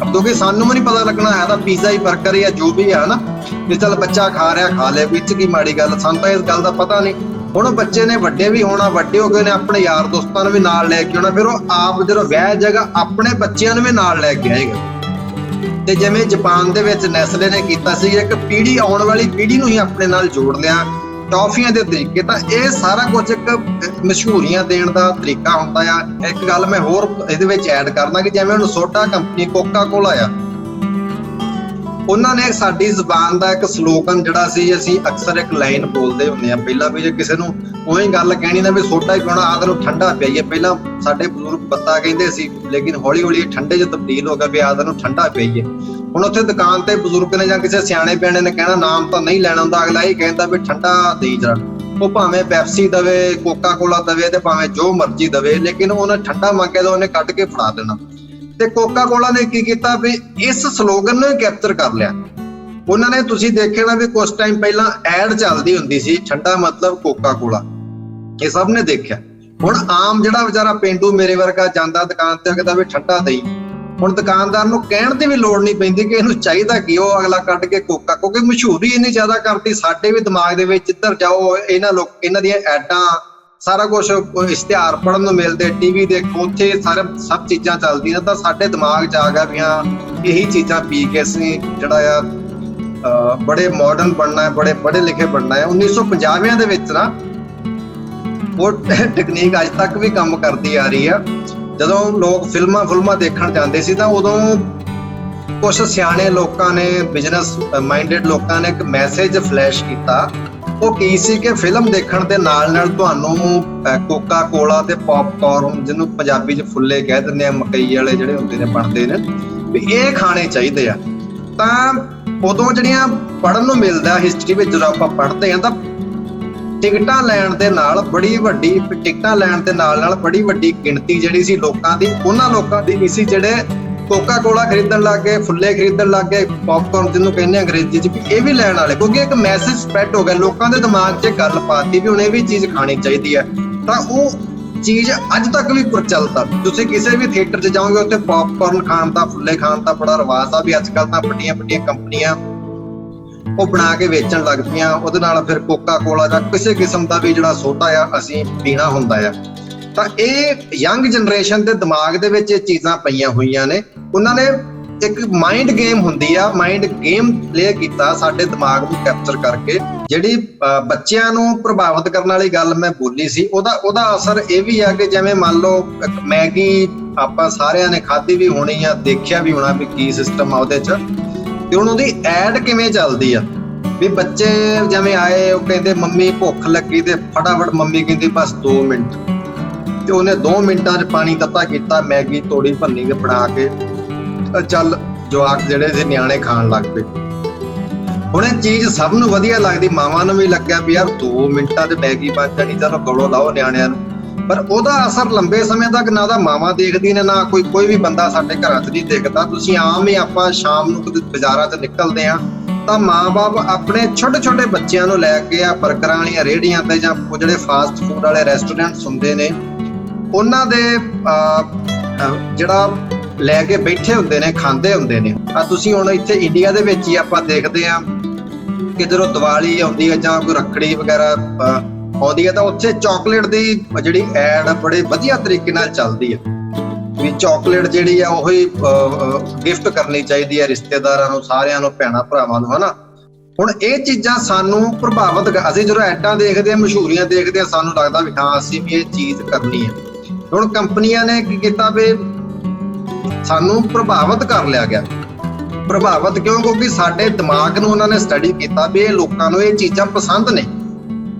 ਕਿਉਂਕਿ ਸਾਨੂੰ ਵੀ ਨਹੀਂ ਪਤਾ ਲੱਗਣਾ ਹੈ ਤਾਂ ਪੀਜ਼ਾ ਹੀ, ਬਰਗਰ ਜਾਂ ਜੋ ਵੀ ਹੈ ਨਾ ਵੀ ਚੱਲ ਬੱਚਾ ਖਾ ਰਿਹਾ ਖਾ ਲੈ, ਵਿੱਚ ਕੀ ਮਾੜੀ ਗੱਲ, ਸਾਨੂੰ ਤਾਂ ਇਸ ਗੱਲ ਦਾ ਪਤਾ ਨਹੀਂ। ਹੁਣ ਬੱਚੇ ਨੇ ਵੱਡੇ ਵੀ ਹੋਣਾ, ਵੱਡੇ ਹੋ ਗਏ ਨੇ ਆਪਣੇ ਯਾਰ ਦੋਸਤਾਂ ਨੂੰ ਵੀ ਨਾਲ ਲੈ ਕੇ ਆਉਣਾ, ਫਿਰ ਉਹ ਆਪ ਜਦੋਂ ਵਿਆਹ ਜਾਏਗਾ ਆਪਣੇ ਬੱਚਿਆਂ ਨੂੰ ਵੀ ਨਾਲ ਲੈ ਕੇ ਆਏਗਾ। ਤੇ ਜਿਵੇਂ ਜਾਪਾਨ ਦੇ ਵਿੱਚ ਨੈਸਲੇ ਨੇ ਕੀਤਾ ਸੀ, ਇੱਕ ਪੀੜ੍ਹੀ ਆਉਣ ਵਾਲੀ ਪੀੜ੍ਹੀ ਨੂੰ ਹੀ ਆਪਣੇ ਨਾਲ ਜੋੜ ਲਿਆ ਟੌਫੀਆਂ ਦੇ ਤਰੀਕੇ। ਤਾਂ ਇਹ ਸਾਰਾ ਕੁਝ ਇੱਕ ਮਸ਼ਹੂਰੀਆਂ ਦੇਣ ਦਾ ਤਰੀਕਾ ਹੁੰਦਾ ਆ। ਇੱਕ ਗੱਲ ਮੈਂ ਹੋਰ ਇਹਦੇ ਵਿੱਚ ਐਡ ਕਰਨਾ ਕਿ ਜਿਵੇਂ ਹੁਣ ਸੋਡਾ ਕੰਪਨੀ ਕੋਕਾ ਕੋਲਾ ਆ, ਉਹਨਾਂ ਨੇ ਸਾਡੀ ਜ਼ੁਬਾਨ ਦਾ ਇੱਕ ਸਲੋਗਨ ਜਿਹੜਾ ਸੀ, ਅਸੀਂ ਅਕਸਰ ਇੱਕ ਲਾਈਨ ਬੋਲਦੇ ਹੁੰਦੇ ਆ ਪਹਿਲਾਂ ਵੀ ਜੇ ਕਿਸੇ ਨੂੰ ਉਹੀ ਗੱਲ ਕਹਿਣੀ ਨਾ ਵੀ ਸੋਡਾ ਹੀ ਪੀਣਾ, ਆਦਰ ਨੂੰ ਠੰਡਾ ਪਿਆਈਏ। ਪਹਿਲਾਂ ਸਾਡੇ ਬਜ਼ੁਰਗ ਪੱਤਾ ਕਹਿੰਦੇ ਸੀ, ਲੇਕਿਨ ਹੌਲੀ ਹੌਲੀ ਠੰਡੇ 'ਚ ਤਬਦੀਲ ਹੋ ਗਿਆ ਵੀ ਆਦਰ ਨੂੰ ਠੰਡਾ ਪਿਆਈਏ। ਹੁਣ ਉੱਥੇ ਦੁਕਾਨ ਤੇ ਬਜ਼ੁਰਗ ਨੇ ਜਾਂ ਕਿਸੇ ਸਿਆਣੇ ਪਿਆਣੇ ਨੇ ਕਹਿਣਾ, ਨਾਮ ਤਾਂ ਨਹੀਂ ਲੈਣਾ ਹੁੰਦਾ, ਅਗਲਾ ਇਹ ਕਹਿੰਦਾ ਵੀ ਠੰਡਾ ਦੇਈ ਜਰਾ। ਉਹ ਭਾਵੇਂ ਪੈਪਸੀ ਦਵੇ, ਕੋਕਾ ਕੋਲਾ ਦਵੇ ਤੇ ਭਾਵੇਂ ਜੋ ਮਰਜ਼ੀ ਦਵੇ, ਲੇਕਿਨ ਉਹਨੇ ਠੰਡਾ ਮੰਗਿਆ ਤਾਂ ਉਹਨੇ ਕੱਢ ਕੇ ਫੜਾ ਦੇਣਾ। ਤੇ ਕੋਕਾ ਕੋਲਾ ਨੇ ਕੀ ਕੀਤਾ ਵੀ ਇਸ ਸਲੋਗਨ ਨੂੰ ਕੈਪਚਰ ਕਰ ਲਿਆ ਉਹਨਾਂ ਨੇ। ਤੁਸੀਂ ਦੇਖਿਆ ਨਾ ਵੀ ਕੁਝ ਟਾਈਮ ਪਹਿਲਾਂ ਐਡ ਚੱਲਦੀ ਹੁੰਦੀ ਸੀ, ਠੰਡਾ ਮਤਲਬ ਕੋਕਾ ਕੋਲਾ, ਇਹ ਸਭ ਨੇ ਦੇਖਿਆ। ਹੁਣ ਆਮ ਜਿਹੜਾ ਵਿਚਾਰਾ ਪੇਂਡੂ ਮੇਰੇ ਵਰਗਾ ਜਾਂਦਾ ਦੁਕਾਨ ਤੇ ਕਹਿੰਦਾ ਵੀ ਠੰਡਾ ਦੇਈ, ਹੁਣ ਦੁਕਾਨਦਾਰ ਨੂੰ ਕਹਿਣ ਦੀ ਵੀ ਲੋੜ ਨਹੀਂ ਪੈਂਦੀ ਕਿ ਇਹਨੂੰ ਚਾਹੀਦਾ ਕੀ, ਉਹ ਅਗਲਾ ਕੱਢ ਕੇ ਕੋਕਾ, ਕਿਉਂਕਿ ਮਸ਼ਹੂਰੀ ਇੰਨੀ ਜ਼ਿਆਦਾ ਕਰਤੀ। ਸਾਡੇ ਵੀ ਦਿਮਾਗ ਦੇ ਵਿੱਚ ਇੱਧਰ ਜਾਓ, ਇਹਨਾਂ ਦੀਆਂ ਐਡਾਂ ਸਾਰਾ ਕੁਝ ਇਸ਼ਤਿਹਾਰ ਪੜ੍ਹਨ ਨੂੰ ਮਿਲਦੇ, ਟੀਵੀ ਦੇਖੋ, ਉੱਥੇ ਸਭ ਚੀਜ਼ਾਂ ਚੱਲਦੀਆਂ, ਤਾਂ ਸਾਡੇ ਦਿਮਾਗ 'ਚ ਆ ਗਿਆ ਵੀ ਹਾਂ ਇਹੀ ਚੀਜ਼ਾਂ ਪੀ ਕੇ ਅਸੀਂ ਜਿਹੜਾ ਆ ਬੜੇ ਮਾਡਰਨ ਬਣਨਾ ਹੈ, ਬੜੇ ਪੜ੍ਹੇ ਲਿਖੇ ਬਣਨਾ ਹੈ। 1950ਵਿਆਂ ਦੇ ਵਿੱਚ ਨਾ ਉਹ ਟੈਕਨੀਕ ਅੱਜ ਤੱਕ ਵੀ ਕੰਮ ਕਰਦੀ ਆ ਰਹੀ ਆ। ਜਦੋਂ ਲੋਕ ਫਿਲਮਾਂ ਦੇਖਣ ਜਾਂਦੇ ਸੀ ਤਾਂ ਉਦੋਂ ਕੁਝ ਸਿਆਣੇ ਲੋਕਾਂ ਨੇ, ਬਿਜ਼ਨਸ ਮਾਈਂਡਡ ਲੋਕਾਂ ਨੇ ਇੱਕ ਮੈਸੇਜ ਫਲੈਸ਼ ਕੀਤਾ। ਉਹ ਕੀ ਸੀ ਕਿ ਫਿਲਮ ਦੇਖਣ ਦੇ ਨਾਲ ਨਾਲ ਤੁਹਾਨੂੰ ਕੋਕਾ ਕੋਲਾ ਤੇ ਪੌਪਕਾਰਨ, ਜਿਹਨੂੰ ਪੰਜਾਬੀ 'ਚ ਫੁੱਲੇ ਕਹਿ ਦਿੰਦੇ ਆ, ਮਕਈ ਵਾਲੇ ਜਿਹੜੇ ਹੁੰਦੇ ਨੇ ਬਣਦੇ ਨੇ, ਵੀ ਇਹ ਖਾਣੇ ਚਾਹੀਦੇ ਆ। ਤਾਂ ਉਦੋਂ ਜਿਹੜੀਆਂ ਪੜ੍ਹਨ ਨੂੰ ਮਿਲਦਾ ਹਿਸਟਰੀ ਵਿੱਚ ਜਦੋਂ ਆਪਾਂ ਪੜ੍ਹਦੇ ਹਾਂ ਤਾਂ ਟਿਕਟਾਂ ਲੈਣ ਦੇ ਨਾਲ ਬੜੀ ਵੱਡੀ ਬੜੀ ਵੱਡੀ ਗਿਣਤੀ ਜਿਹੜੀ ਸੀ ਲੋਕਾਂ ਦੀ, ਉਹਨਾਂ ਲੋਕਾਂ ਦੀ ਨਹੀਂ ਸੀ ਜਿਹੜੇ ਕੋਕਾ ਕੋਲਾ ਖਰੀਦਣ ਲੱਗ ਗਏ, ਫੁੱਲੇ ਖਰੀਦਣ ਲੱਗ ਗਏ, ਪੌਪਕਾਰਨ ਜਿਹਨੂੰ ਕਹਿੰਦੇ ਅੰਗਰੇਜ਼ੀ 'ਚ, ਵੀ ਇਹ ਵੀ ਲੈਣ ਵਾਲੇ, ਕਿਉਂਕਿ ਇੱਕ ਮੈਸੇਜ ਸਪਰੈਡ ਹੋ ਗਿਆ ਲੋਕਾਂ ਦੇ ਦਿਮਾਗ 'ਚ, ਗੱਲ ਪਾਤੀ ਵੀ ਹੁਣ ਇਹ ਵੀ ਚੀਜ਼ ਖਾਣੀ ਚਾਹੀਦੀ ਹੈ। ਤਾਂ ਉਹ ਚੀਜ਼ ਅੱਜ ਤੱਕ ਵੀ ਪ੍ਰਚਲਿਤ ਆ। ਤੁਸੀਂ ਕਿਸੇ ਵੀ ਥੀਏਟਰ 'ਚ ਜਾਓਗੇ ਉੱਥੇ ਪੌਪਕਾਰਨ ਖਾਣ ਦਾ, ਫੁੱਲੇ ਖਾਣ ਦਾ ਬੜਾ ਰਿਵਾਜ ਆ। ਵੀ ਅੱਜ ਕੱਲ੍ਹ ਤਾਂ ਵੱਡੀਆਂ ਕੰਪਨੀਆਂ ਉਹ ਬਣਾ ਕੇ ਵੇਚਣ ਲੱਗ ਪਈਆਂ, ਉਹਦੇ ਨਾਲ ਫਿਰ ਕੋਕਾ ਕੋਲਾ ਜਾਂ ਕਿਸੇ ਕਿਸਮ ਦਾ ਵੀ ਜਿਹੜਾ ਸੋਡਾ ਆ ਅਸੀਂ ਪੀਣਾ ਹੁੰਦਾ ਆ। ਤਾਂ ਇਹ ਯੰਗ ਜਨਰੇਸ਼ਨ ਦੇ ਦਿਮਾਗ ਦੇ ਵਿੱਚ ਇਹ ਚੀਜ਼ਾਂ ਪਈਆਂ ਹੋਈਆਂ ਨੇ। ਉਹਨਾਂ ਨੇ ਇੱਕ ਮਾਈਂਡ ਗੇਮ ਹੁੰਦੀ ਆ, ਮਾਈਂਡ ਗੇਮ ਪਲੇ ਕੀਤਾ ਸਾਡੇ ਦਿਮਾਗ ਨੂੰ ਕੈਪਚਰ ਕਰਕੇ। ਜਿਹੜੀ ਬੱਚਿਆਂ ਨੂੰ ਪ੍ਰਭਾਵਿਤ ਕਰਨ ਵਾਲੀ ਗੱਲ ਮੈਂ ਬੋਲੀ ਸੀ, ਉਹਦਾ ਅਸਰ ਇਹ ਵੀ ਆ ਕਿ ਜਿਵੇਂ ਮੰਨ ਲਓ ਮੈਗੀ ਆਪਾਂ ਸਾਰਿਆਂ ਨੇ ਖਾਧੀ ਵੀ ਹੋਣੀ ਆ, ਦੇਖਿਆ ਵੀ ਹੋਣਾ ਵੀ ਕੀ ਸਿਸਟਮ ਆ ਉਹਦੇ 'ਚ, ਤੇ ਹੁਣ ਉਹਦੀ ਐਡ ਕਿਵੇਂ ਚੱਲਦੀ ਆ। ਵੀ ਬੱਚੇ ਜਿਵੇਂ ਆਏ, ਉਹ ਕਹਿੰਦੇ ਮੰਮੀ ਭੁੱਖ ਲੱਗੀ, ਤੇ ਫਟਾਫਟ ਮੰਮੀ ਕਹਿੰਦੀ ਬਸ 2 ਮਿੰਟ, ਤੇ ਉਹਨੇ 2 ਮਿੰਟਾਂ 'ਚ ਪਾਣੀ ਤੱਤਾ ਕੀਤਾ, ਮੈਗੀ ਤੋੜੀ ਭੰਨੀ ਕੇ ਬਣਾ ਕੇ ਚੱਲ ਜਵਾਕ ਜਿਹੜੇ ਸੀ ਨਿਆਣੇ ਖਾਣ ਲੱਗ ਪਏ। ਹੁਣ ਇਹ ਚੀਜ਼ ਸਭ ਨੂੰ ਵਧੀਆ ਲੱਗਦੀ, ਮਾਵਾਂ ਨੂੰ ਵੀ ਲੱਗਿਆ ਵੀ ਯਾਰ 2 ਮਿੰਟਾਂ 'ਚ ਮੈਗੀ ਬਣ ਜਾਣੀ, ਚਲੋ ਗਲੋਂ ਲਾਓ ਨਿਆਣਿਆਂ ਨੂੰ। ਪਰ ਉਹਦਾ ਅਸਰ ਲੰਬੇ ਸਮੇਂ ਤੱਕ ਨਾ ਤਾਂ ਮਾਵਾਂ ਦੇਖਦੀ ਨੇ, ਨਾ ਕੋਈ ਵੀ ਬੰਦਾ ਸਾਡੇ ਘਰਾਂ 'ਚ ਨਹੀਂ ਦੇਖਦਾ। ਤੁਸੀਂ ਆਮ ਹੀ ਆਪਾਂ ਸ਼ਾਮ ਨੂੰ ਕਦੇ ਬਾਜ਼ਾਰਾਂ 'ਚ ਨਿਕਲਦੇ ਆ ਤਾਂ ਮਾਂ-ਬਾਪ ਆਪਣੇ ਛੋਟੇ ਬੱਚਿਆਂ ਨੂੰ ਲੈ ਕੇ ਆ ਬਰਗਰਾਂ ਵਾਲੀਆਂ ਰੇਹੜੀਆਂ ਤੇ ਜਾਂ ਉਹ ਜਿਹੜੇ ਫਾਸਟ ਫੂਡ ਵਾਲੇ ਰੈਸਟੋਰੈਂਟਸ ਹੁੰਦੇ ਨੇ, ਉਹਨਾਂ ਦੇ ਜਿਹੜਾ ਲੈ ਕੇ ਬੈਠੇ ਹੁੰਦੇ ਨੇ, ਖਾਂਦੇ ਹੁੰਦੇ ਨੇ। ਤੁਸੀਂ ਹੁਣ ਇੱਥੇ ਇੰਡੀਆ ਦੇ ਵਿੱਚ ਹੀ ਆਪਾਂ ਦੇਖਦੇ ਆ ਕਿ ਜਦੋਂ ਦੀਵਾਲੀ ਆਉਂਦੀ ਹੈ ਜਾਂ ਕੋਈ ਰੱਖੜੀ ਵਗੈਰਾ ਆਉਂਦੀ ਹੈ ਤਾਂ ਉੱਥੇ ਚਾਕਲੇਟ ਦੀ ਜਿਹੜੀ ਐਡ ਬੜੇ ਵਧੀਆ ਤਰੀਕੇ ਨਾਲ ਚੱਲਦੀ ਹੈ ਵੀ ਚਾਕਲੇਟ ਜਿਹੜੀ ਆ ਉਹੀ ਗਿਫਟ ਕਰਨੀ ਚਾਹੀਦੀ ਹੈ ਰਿਸ਼ਤੇਦਾਰਾਂ ਨੂੰ, ਸਾਰਿਆਂ ਨੂੰ, ਭੈਣਾਂ ਭਰਾਵਾਂ ਨੂੰ, ਹਨਾ। ਹੁਣ ਇਹ ਚੀਜ਼ਾਂ ਸਾਨੂੰ ਪ੍ਰਭਾਵਿਤ, ਅਸੀਂ ਜਦੋਂ ਐਡਾਂ ਦੇਖਦੇ ਆ, ਮਸ਼ਹੂਰੀਆਂ ਦੇਖਦੇ ਆ, ਸਾਨੂੰ ਲੱਗਦਾ ਵੀ ਹਾਂ ਅਸੀਂ ਵੀ ਇਹ ਚੀਜ਼ ਕਰਨੀ ਹੈ। ਹੁਣ ਕੰਪਨੀਆਂ ਨੇ ਕੀ ਕੀਤਾ ਵੀ ਸਾਨੂੰ ਪ੍ਰਭਾਵਿਤ ਕਰ ਲਿਆ ਗਿਆ। ਪ੍ਰਭਾਵਿਤ ਕਿਉਂ? ਕਿਉਂਕਿ ਸਾਡੇ ਦਿਮਾਗ ਨੂੰ ਉਹਨਾਂ ਨੇ ਸਟੱਡੀ ਕੀਤਾ ਵੀ ਇਹ ਲੋਕਾਂ ਨੂੰ ਇਹ ਚੀਜ਼ਾਂ ਪਸੰਦ ਨੇ।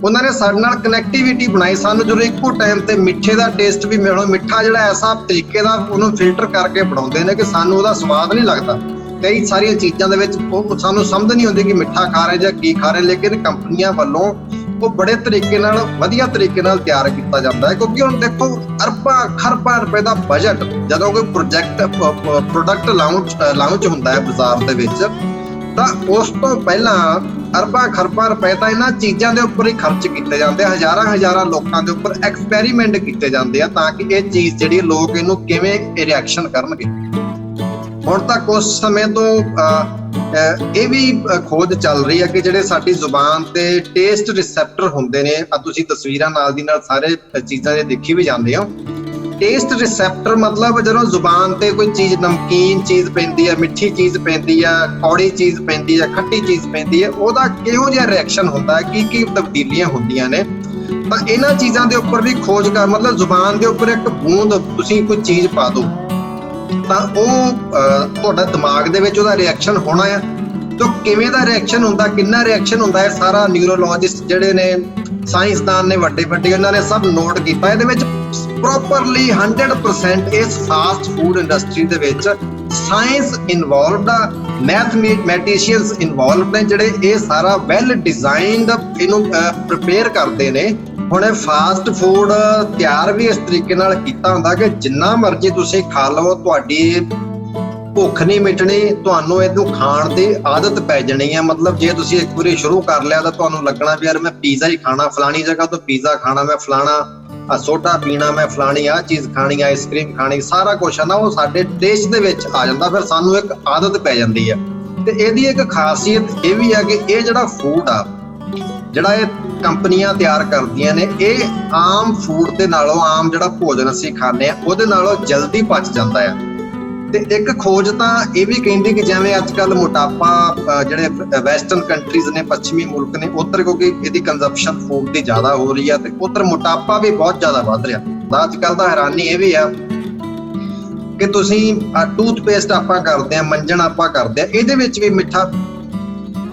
ਉਹਨਾਂ ਨੇ ਸਾਡੇ ਨਾਲ ਕਨੈਕਟੀਵਿਟੀ ਬਣਾਈ। ਸਾਨੂੰ ਜਦੋਂ ਇੱਕੋ ਟਾਈਮ ਤੇ ਮਿੱਠੇ ਦਾ ਟੇਸਟ ਵੀ ਮਿਲੋ, ਮਿੱਠਾ ਜਿਹੜਾ ਐਸਾ ਤਰੀਕੇ ਦਾ ਉਹਨੂੰ ਫਿਲਟਰ ਕਰਕੇ ਬਣਾਉਂਦੇ ਨੇ ਕਿ ਸਾਨੂੰ ਉਹਦਾ ਸਵਾਦ ਨਹੀਂ ਲੱਗਦਾ। ਕਈ ਸਾਰੀਆਂ ਚੀਜ਼ਾਂ ਦੇ ਵਿੱਚ ਉਹ ਸਾਨੂੰ ਸਮਝ ਨਹੀਂ ਆਉਂਦੀ ਕਿ ਮਿੱਠਾ ਖਾ ਰਹੇ ਜਾਂ ਕੀ ਖਾ ਰਹੇ, ਲੇਕਿਨ ਕੰਪਨੀਆਂ ਵੱਲੋਂ ਉਹ ਬੜੇ ਤਰੀਕੇ ਨਾਲ, ਵਧੀਆ ਤਰੀਕੇ ਨਾਲ ਤਿਆਰ ਕੀਤਾ ਜਾਂਦਾ ਹੈ। ਕਿਉਂਕਿ ਹੁਣ ਦੇਖੋ ਅਰਬਾਂ ਖਰਬਾਂ ਰੁਪਏ ਦਾ ਬਜਟ ਜਦੋਂ ਕੋਈ ਪ੍ਰੋਡਕਟ ਲਾਂਚ ਹੁੰਦਾ ਹੈ ਬਾਜ਼ਾਰ ਦੇ ਵਿੱਚ, ਤਾਂ ਉਸ ਤੋਂ ਪਹਿਲਾਂ ਅਰਬਾਂ ਖਰਬਾਂ ਰੁਪਏ ਤਾਂ ਇਹਨਾਂ ਚੀਜ਼ਾਂ ਦੇ ਉੱਪਰ ਹੀ ਖਰਚ ਕੀਤੇ ਜਾਂਦੇ ਆ। ਹਜ਼ਾਰਾਂ ਲੋਕਾਂ ਦੇ ਉੱਪਰ ਐਕਸਪੈਰੀਮੈਂਟ ਕੀਤੇ ਜਾਂਦੇ ਆ ਤਾਂ ਕਿ ਇਹ ਚੀਜ਼ ਜਿਹੜੀ ਲੋਕ ਇਹਨੂੰ ਕਿਵੇਂ ਰਿਐਕਸ਼ਨ ਕਰਨਗੇ। ਹੁਣ ਤੱਕ ਉਸ ਸਮੇਂ ਤੋਂ ਇਹ ਵੀ ਖੋਜ ਚੱਲ ਰਹੀ ਹੈ ਕਿ ਜਿਹੜੇ ਸਾਡੀ ਜ਼ੁਬਾਨ ਤੇ ਟੇਸਟ ਰਿਸੈਪਟਰ ਹੁੰਦੇ ਨੇ, ਤੁਸੀਂ ਤਸਵੀਰਾਂ ਨਾਲ ਦੀ ਨਾਲ ਸਾਰੇ ਚੀਜ਼ਾਂ ਦੇ ਦੇਖੀ ਵੀ ਜਾਂਦੇ ਹੋ। ਟੇਸਟ ਰਿਸੈਪਟਰ ਮਤਲਬ ਜਦੋਂ ਜ਼ੁਬਾਨ ਤੇ ਕੋਈ ਚੀਜ਼, ਨਮਕੀਨ ਚੀਜ਼ ਪੈਂਦੀ ਹੈ, ਮਿੱਠੀ ਚੀਜ਼ ਪੈਂਦੀ ਹੈ, ਕੌੜੀ ਚੀਜ਼ ਪੈਂਦੀ ਹੈ, ਖੱਟੀ ਚੀਜ਼ ਪੈਂਦੀ ਹੈ, ਉਹਦਾ ਕਿਹੋ ਜਿਹਾ ਰਿਐਕਸ਼ਨ ਹੁੰਦਾ ਹੈ, ਕੀ ਤਬਦੀਲੀਆਂ ਹੁੰਦੀਆਂ ਨੇ। ਤਾਂ ਇਹਨਾਂ ਚੀਜ਼ਾਂ ਦੇ ਉੱਪਰ ਵੀ ਖੋਜ ਕਰ, ਮਤਲਬ ਜ਼ੁਬਾਨ ਦੇ ਉੱਪਰ ਇੱਕ ਬੂੰਦ ਤੁਸੀਂ ਕੋਈ ਚੀਜ਼ ਪਾ ਦਿਓ ਤਾਂ ਉਹ ਤੁਹਾਡਾ ਦਿਮਾਗ ਦੇ ਵਿੱਚ ਉਹਦਾ ਰਿਐਕਸ਼ਨ ਹੋਣਾ ਆ। ਤਾਂ ਕਿਵੇਂ ਦਾ ਰਿਐਕਸ਼ਨ ਹੁੰਦਾ, ਕਿੰਨਾ ਰਿਐਕਸ਼ਨ ਹੁੰਦਾ ਹੈ, ਸਾਰਾ ਨਿਊਰੋਲੋਜਿਸਟ ਜਿਹੜੇ ਨੇ, ਸਾਇੰਸਦਾਨ ਨੇ ਵੱਡੇ ਉਹਨਾਂ ਨੇ ਸਭ ਨੋਟ ਕੀਤਾ। ਇਹਦੇ ਵਿੱਚ ਪ੍ਰੋਪਰਲੀ 100% ਇਸ ਫਾਸਟ ਫੂਡ ਇੰਡਸਟਰੀ ਦੇ ਵਿੱਚ ਸਾਇੰਸ ਇਨਵੋਲਵਡ ਆ, ਮੈਥਮੈਟੀਸ਼ੀਅਨਸ ਇਨਵੋਲਵਡ ਨੇ, ਜਿਹੜੇ ਇਹ ਸਾਰਾ ਵੈਲ ਡਿਜ਼ਾਈਨਡ ਇਹਨੂੰ ਪ੍ਰਿਪੇਅਰ ਕਰਦੇ ਨੇ। ਹੁਣ ਇਹ ਫਾਸਟ ਫੂਡ ਤਿਆਰ ਵੀ ਇਸ ਤਰੀਕੇ ਨਾਲ ਕੀਤਾ ਹੁੰਦਾ ਕਿ ਜਿੰਨਾ ਮਰਜ਼ੀ ਤੁਸੀਂ ਖਾ ਲਵੋ, ਤੁਹਾਡੀ ਭੁੱਖ ਨਹੀਂ ਮਿਟਣੀ, ਤੁਹਾਨੂੰ ਇਹਨੂੰ ਖਾਣ ਦੀ ਆਦਤ ਪੈ ਜਾਣੀ ਹੈ। ਮਤਲਬ ਜੇ ਤੁਸੀਂ ਇੱਕ ਵਾਰੀ ਸ਼ੁਰੂ ਕਰ ਲਿਆ ਤਾਂ ਤੁਹਾਨੂੰ ਲੱਗਣਾ ਵੀ ਯਾਰ ਮੈਂ ਪੀਜ਼ਾ ਹੀ ਖਾਣਾ, ਫਲਾਣੀ ਜਗ੍ਹਾ ਤੋਂ ਪੀਜ਼ਾ ਖਾਣਾ, ਮੈਂ ਫਲਾਣਾ ਸੋਡਾ ਪੀਣਾ, ਮੈਂ ਫਲਾਣੀ ਆਹ ਚੀਜ਼ ਖਾਣੀ, ਆਈਸਕ੍ਰੀਮ ਖਾਣੀ, ਸਾਰਾ ਕੁਛ ਹੈ ਨਾ ਉਹ ਸਾਡੇ ਟੇਸਟ ਦੇ ਵਿੱਚ ਆ ਜਾਂਦਾ, ਫਿਰ ਸਾਨੂੰ ਇੱਕ ਆਦਤ ਪੈ ਜਾਂਦੀ ਹੈ। ਤੇ ਇਹਦੀ ਇੱਕ ਖਾਸੀਅਤ ਇਹ ਵੀ ਹੈ ਕਿ ਇਹ ਜਿਹੜਾ ਫੂਡ ਆ, ਜਿਹੜਾ ਇਹ ਕੰਪਨੀਆਂ ਤਿਆਰ ਕਰਦੀਆਂ ਨੇ, ਇਹ ਆਮ ਫੂਡ ਦੇ ਨਾਲੋਂ, ਆਮ ਜਿਹੜਾ ਭੋਜਨ ਅਸੀਂ ਖਾਂਦੇ ਆ ਉਹਦੇ ਨਾਲੋਂ ਜਲਦੀ ਪਚ ਜਾਂਦਾ ਆ। ਤੇ ਇੱਕ ਖੋਜ ਤਾਂ ਇਹ ਵੀ ਕਹਿੰਦੀ ਕਿ ਜਿਵੇਂ ਅੱਜ ਕੱਲ੍ਹ ਮੋਟਾਪਾ ਜਿਹੜੇ ਵੈਸਟਰਨ ਕੰਟਰੀਜ਼ ਨੇ, ਪੱਛਮੀ ਮੁਲਕ ਨੇ, ਉੱਧਰ ਕਿਉਂਕਿ ਇਹਦੀ ਕੰਜ਼ੰਪਸ਼ਨ ਫੂਡ ਦੀ ਜ਼ਿਆਦਾ ਹੋ ਰਹੀ ਆ ਤੇ ਉੱਧਰ ਮੋਟਾਪਾ ਵੀ ਬਹੁਤ ਜ਼ਿਆਦਾ ਵੱਧ ਰਿਹਾ। ਅੱਜ ਕੱਲ੍ਹ ਤਾਂ ਹੈਰਾਨੀ ਇਹ ਵੀ ਆ ਕਿ ਤੁਸੀਂ ਟੂਥਪੇਸਟ ਆਪਾਂ ਕਰਦੇ ਆ, ਮੰਜਣ ਆਪਾਂ ਕਰਦੇ ਆ, ਇਹਦੇ ਵਿੱਚ ਵੀ ਮਿੱਠਾ।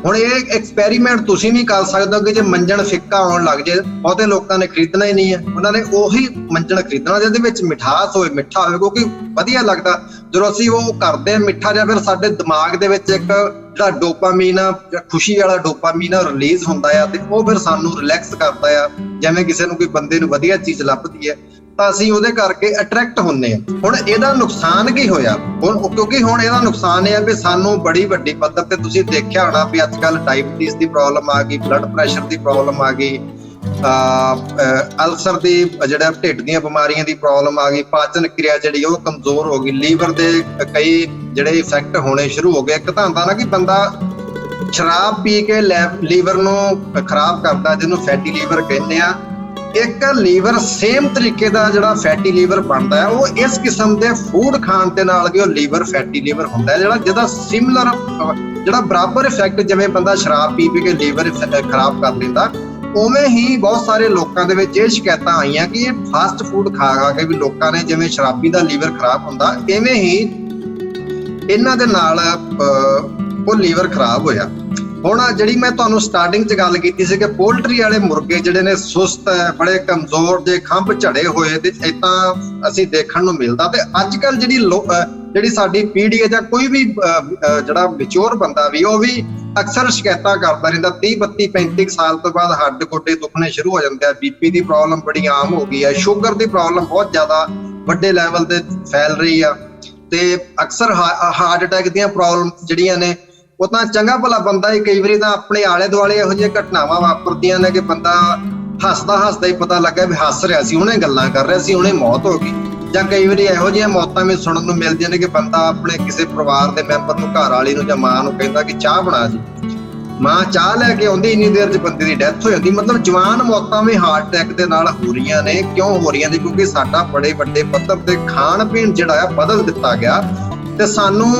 ਹੁਣ ਇਹ ਐਕਸਪੈਰੀਮੈਂਟ ਤੁਸੀਂ ਵੀ ਕਰ ਸਕਦੇ ਹੋ ਕਿ ਜੇ ਮੰਜਣ ਫਿੱਕਾ ਆਉਣ ਲੱਗ ਜਾਏ, ਬਹੁਤੇ ਲੋਕਾਂ ਨੇ ਖਰੀਦਣਾ ਹੀ ਨਹੀਂ ਹੈ, ਉਹਨਾਂ ਨੇ ਉਹੀ ਮੰਜਣ ਖਰੀਦਣਾ ਜਿਹਦੇ ਵਿੱਚ ਮਿਠਾਸ ਹੋਵੇ, ਮਿੱਠਾ ਹੋਵੇ, ਕਿਉਂਕਿ ਵਧੀਆ ਲੱਗਦਾ ਜਦੋਂ ਅਸੀਂ ਉਹ ਕਰਦੇ ਹਾਂ ਮਿੱਠਾ, ਜਾਂ ਫਿਰ ਸਾਡੇ ਦਿਮਾਗ ਦੇ ਵਿੱਚ ਇੱਕ ਜਿਹੜਾ ਡੋਪਾਮੀਨ ਆ, ਖੁਸ਼ੀ ਵਾਲਾ ਡੋਪਾਮੀਨ ਆ, ਰਿਲੀਜ਼ ਹੁੰਦਾ ਆ ਤੇ ਉਹ ਫਿਰ ਸਾਨੂੰ ਰਿਲੈਕਸ ਕਰਦਾ ਆ। ਜਿਵੇਂ ਕਿਸੇ ਨੂੰ ਕੋਈ ਬੰਦੇ ਨੂੰ ਵਧੀਆ ਚੀਜ਼ ਲੱਭਦੀ ਹੈ ਤਾਂ ਅਸੀਂ ਉਹਦੇ ਕਰਕੇ ਅਟਰੈਕਟ ਹੁੰਦੇ ਹਾਂ। ਹੁਣ ਇਹਦਾ ਨੁਕਸਾਨ ਕੀ ਹੋਇਆ? ਹੁਣ ਕਿਉਂਕਿ ਹੁਣ ਇਹਦਾ ਨੁਕਸਾਨ ਇਹ ਆ ਵੀ ਸਾਨੂੰ ਬੜੀ ਵੱਡੀ ਪੱਧਰ ਤੇ ਤੁਸੀਂ ਦੇਖਿਆ ਹੋਣਾ ਵੀ ਅੱਜ ਕੱਲ੍ਹ ਡਾਇਬਟੀਜ਼ ਦੀ ਪ੍ਰੋਬਲਮ ਆ ਗਈ, ਬਲੱਡ ਪ੍ਰੈਸ਼ਰ ਦੀ ਪ੍ਰੋਬਲਮ ਆ ਗਈ, ਅਲਸਰ ਦੀ, ਜਿਹੜਾ ਢਿੱਡ ਦੀਆਂ ਬਿਮਾਰੀਆਂ ਦੀ ਪ੍ਰੋਬਲਮ ਆ ਗਈ, ਪਾਚਨ ਕਿਰਿਆ ਜਿਹੜੀ ਉਹ ਕਮਜ਼ੋਰ ਹੋ ਗਈ, ਲੀਵਰ ਦੇ ਕਈ ਜਿਹੜੇ ਇਫੈਕਟ ਹੋਣੇ ਸ਼ੁਰੂ ਹੋ ਗਏ। ਇੱਕ ਤਾਂ ਹੁੰਦਾ ਨਾ ਕਿ ਬੰਦਾ ਸ਼ਰਾਬ ਪੀ ਕੇ ਲੀਵਰ ਨੂੰ ਖਰਾਬ ਕਰਦਾ, ਜਿਹਨੂੰ ਫੈਟੀ ਲੀਵਰ ਕਹਿੰਦੇ ਆ। ਇੱਕ ਲੀਵਰ ਸੇਮ ਤਰੀਕੇ ਦਾ ਜਿਹੜਾ ਫੈਟੀ ਲੀਵਰ ਬਣਦਾ ਹੈ ਉਹ ਇਸ ਕਿਸਮ ਦੇ ਫੂਡ ਖਾਣ ਦੇ ਨਾਲ ਕਿ ਉਹ ਲੀਵਰ ਫੈਟੀ ਲੀਵਰ ਹੁੰਦਾ ਹੈ, ਜਿਹਦਾ ਸਿਮਿਲਰ, ਜਿਹੜਾ ਬਰਾਬਰ ਇਫੈਕਟ ਜਿਵੇਂ ਬੰਦਾ ਸ਼ਰਾਬ ਪੀ ਕੇ ਲੀਵਰ ਖਰਾਬ ਕਰ ਲੈਂਦਾ, ਉਵੇਂ ਹੀ ਬਹੁਤ ਸਾਰੇ ਲੋਕਾਂ ਦੇ ਵਿੱਚ ਇਹ ਸ਼ਿਕਾਇਤਾਂ ਆਈਆਂ ਕਿ ਇਹ ਫਾਸਟ ਫੂਡ ਖਾ ਕੇ ਵੀ ਲੋਕਾਂ ਨੇ, ਜਿਵੇਂ ਸ਼ਰਾਬੀ ਦਾ ਲੀਵਰ ਖਰਾਬ ਹੁੰਦਾ ਇਵੇਂ ਹੀ ਇਹਨਾਂ ਦੇ ਨਾਲ ਉਹ ਲੀਵਰ ਖਰਾਬ ਹੋਇਆ। ਹੁਣ ਜਿਹੜੀ ਮੈਂ ਤੁਹਾਨੂੰ ਸਟਾਰਟਿੰਗ 'ਚ ਗੱਲ ਕੀਤੀ ਸੀ ਕਿ ਪੋਲਟਰੀ ਵਾਲੇ ਮੁਰਗੇ ਜਿਹੜੇ ਨੇ ਸੁਸਤ ਹੈ, ਬੜੇ ਕਮਜ਼ੋਰ ਦੇ ਖੰਭ ਝੜੇ ਹੋਏ ਤੇ ਏਦਾਂ ਅਸੀਂ ਦੇਖਣ ਨੂੰ ਮਿਲਦਾ। ਤੇ ਅੱਜ ਕੱਲ ਜਿਹੜੀ ਸਾਡੀ ਪੀੜ੍ਹੀ ਹੈ ਜਾਂ ਕੋਈ ਵੀ ਜਿਹੜਾ ਮੈਚੁਰ ਬੰਦਾ ਵੀ, ਉਹ ਵੀ ਅਕਸਰ ਸ਼ਿਕਾਇਤਾਂ ਕਰਦਾ ਰਹਿੰਦਾ। 30, 32, 35 ਸਾਲ ਤੋਂ ਬਾਅਦ ਹੱਡ ਗੋਡੇ ਦੁਖਣੇ ਸ਼ੁਰੂ ਹੋ ਜਾਂਦੇ ਆ। ਬੀਪੀ ਦੀ ਪ੍ਰੋਬਲਮ ਬੜੀ ਆਮ ਹੋ ਗਈ ਹੈ, ਸ਼ੂਗਰ ਦੀ ਪ੍ਰੋਬਲਮ ਬਹੁਤ ਜ਼ਿਆਦਾ ਵੱਡੇ ਲੈਵਲ ਤੇ ਫੈਲ ਰਹੀ ਆ, ਤੇ ਅਕਸਰ ਹਾਰਟ ਅਟੈਕ ਦੀਆਂ ਪ੍ਰੋਬਲਮ ਜਿਹੜੀਆਂ ਨੇ ਉਹ ਤਾਂ ਚੰਗਾ ਭਲਾ ਬੰਦਾ ਹੀ, ਕਈ ਵਾਰੀ ਤਾਂ ਆਪਣੇ ਆਲੇ ਦੁਆਲੇ ਇਹੋ ਜਿਹੀਆਂ ਘਟਨਾਵਾਂ ਵਾਪਰਦੀਆਂ ਨੇ ਕਿ ਬੰਦਾ ਹੱਸਦਾ ਹੀ ਪਤਾ ਲੱਗਾ ਵੀ ਹੱਸ ਰਿਹਾ ਸੀ, ਉਹਨੇ ਗੱਲਾਂ ਕਰ ਰਿਹਾ ਸੀ, ਉਹਨੇ ਮੌਤ ਹੋ ਗਈ। ਜਾਂ ਕਈ ਵਾਰੀ ਇਹੋ ਜਿਹੀਆਂ ਮੌਤਾਂ ਵੀ ਸੁਣਨ ਨੂੰ ਮਿਲਦੀਆਂ ਨੇ ਕਿ ਬੰਦਾ ਆਪਣੇ ਕਿਸੇ ਪਰਿਵਾਰ ਦੇ ਮੈਂਬਰ ਨੂੰ, ਘਰ ਵਾਲੀ ਨੂੰ ਜਾਂ ਮਾਂ ਨੂੰ ਕਹਿੰਦਾ ਕਿ ਚਾਹ ਬਣਾ ਜੀ, ਮਾਂ ਚਾਹ ਲੈ ਕੇ ਆਉਂਦੀ, ਇੰਨੀ ਦੇਰ 'ਚ ਬੰਦੇ ਦੀ ਡੈਥ ਹੋ ਜਾਂਦੀ। ਮਤਲਬ ਜਵਾਨ ਮੌਤਾਂ ਵੀ ਹਾਰਟ ਅਟੈਕ ਦੇ ਨਾਲ ਹੋ ਰਹੀਆਂ ਨੇ। ਕਿਉਂ ਹੋ ਰਹੀਆਂ ਨੇ? ਕਿਉਂਕਿ ਸਾਡਾ ਬੜੇ ਵੱਡੇ ਪੱਧਰ ਤੇ ਖਾਣ ਪੀਣ ਜਿਹੜਾ ਆ ਬਦਲ ਦਿੱਤਾ ਗਿਆ। ਤੇ ਸਾਨੂੰ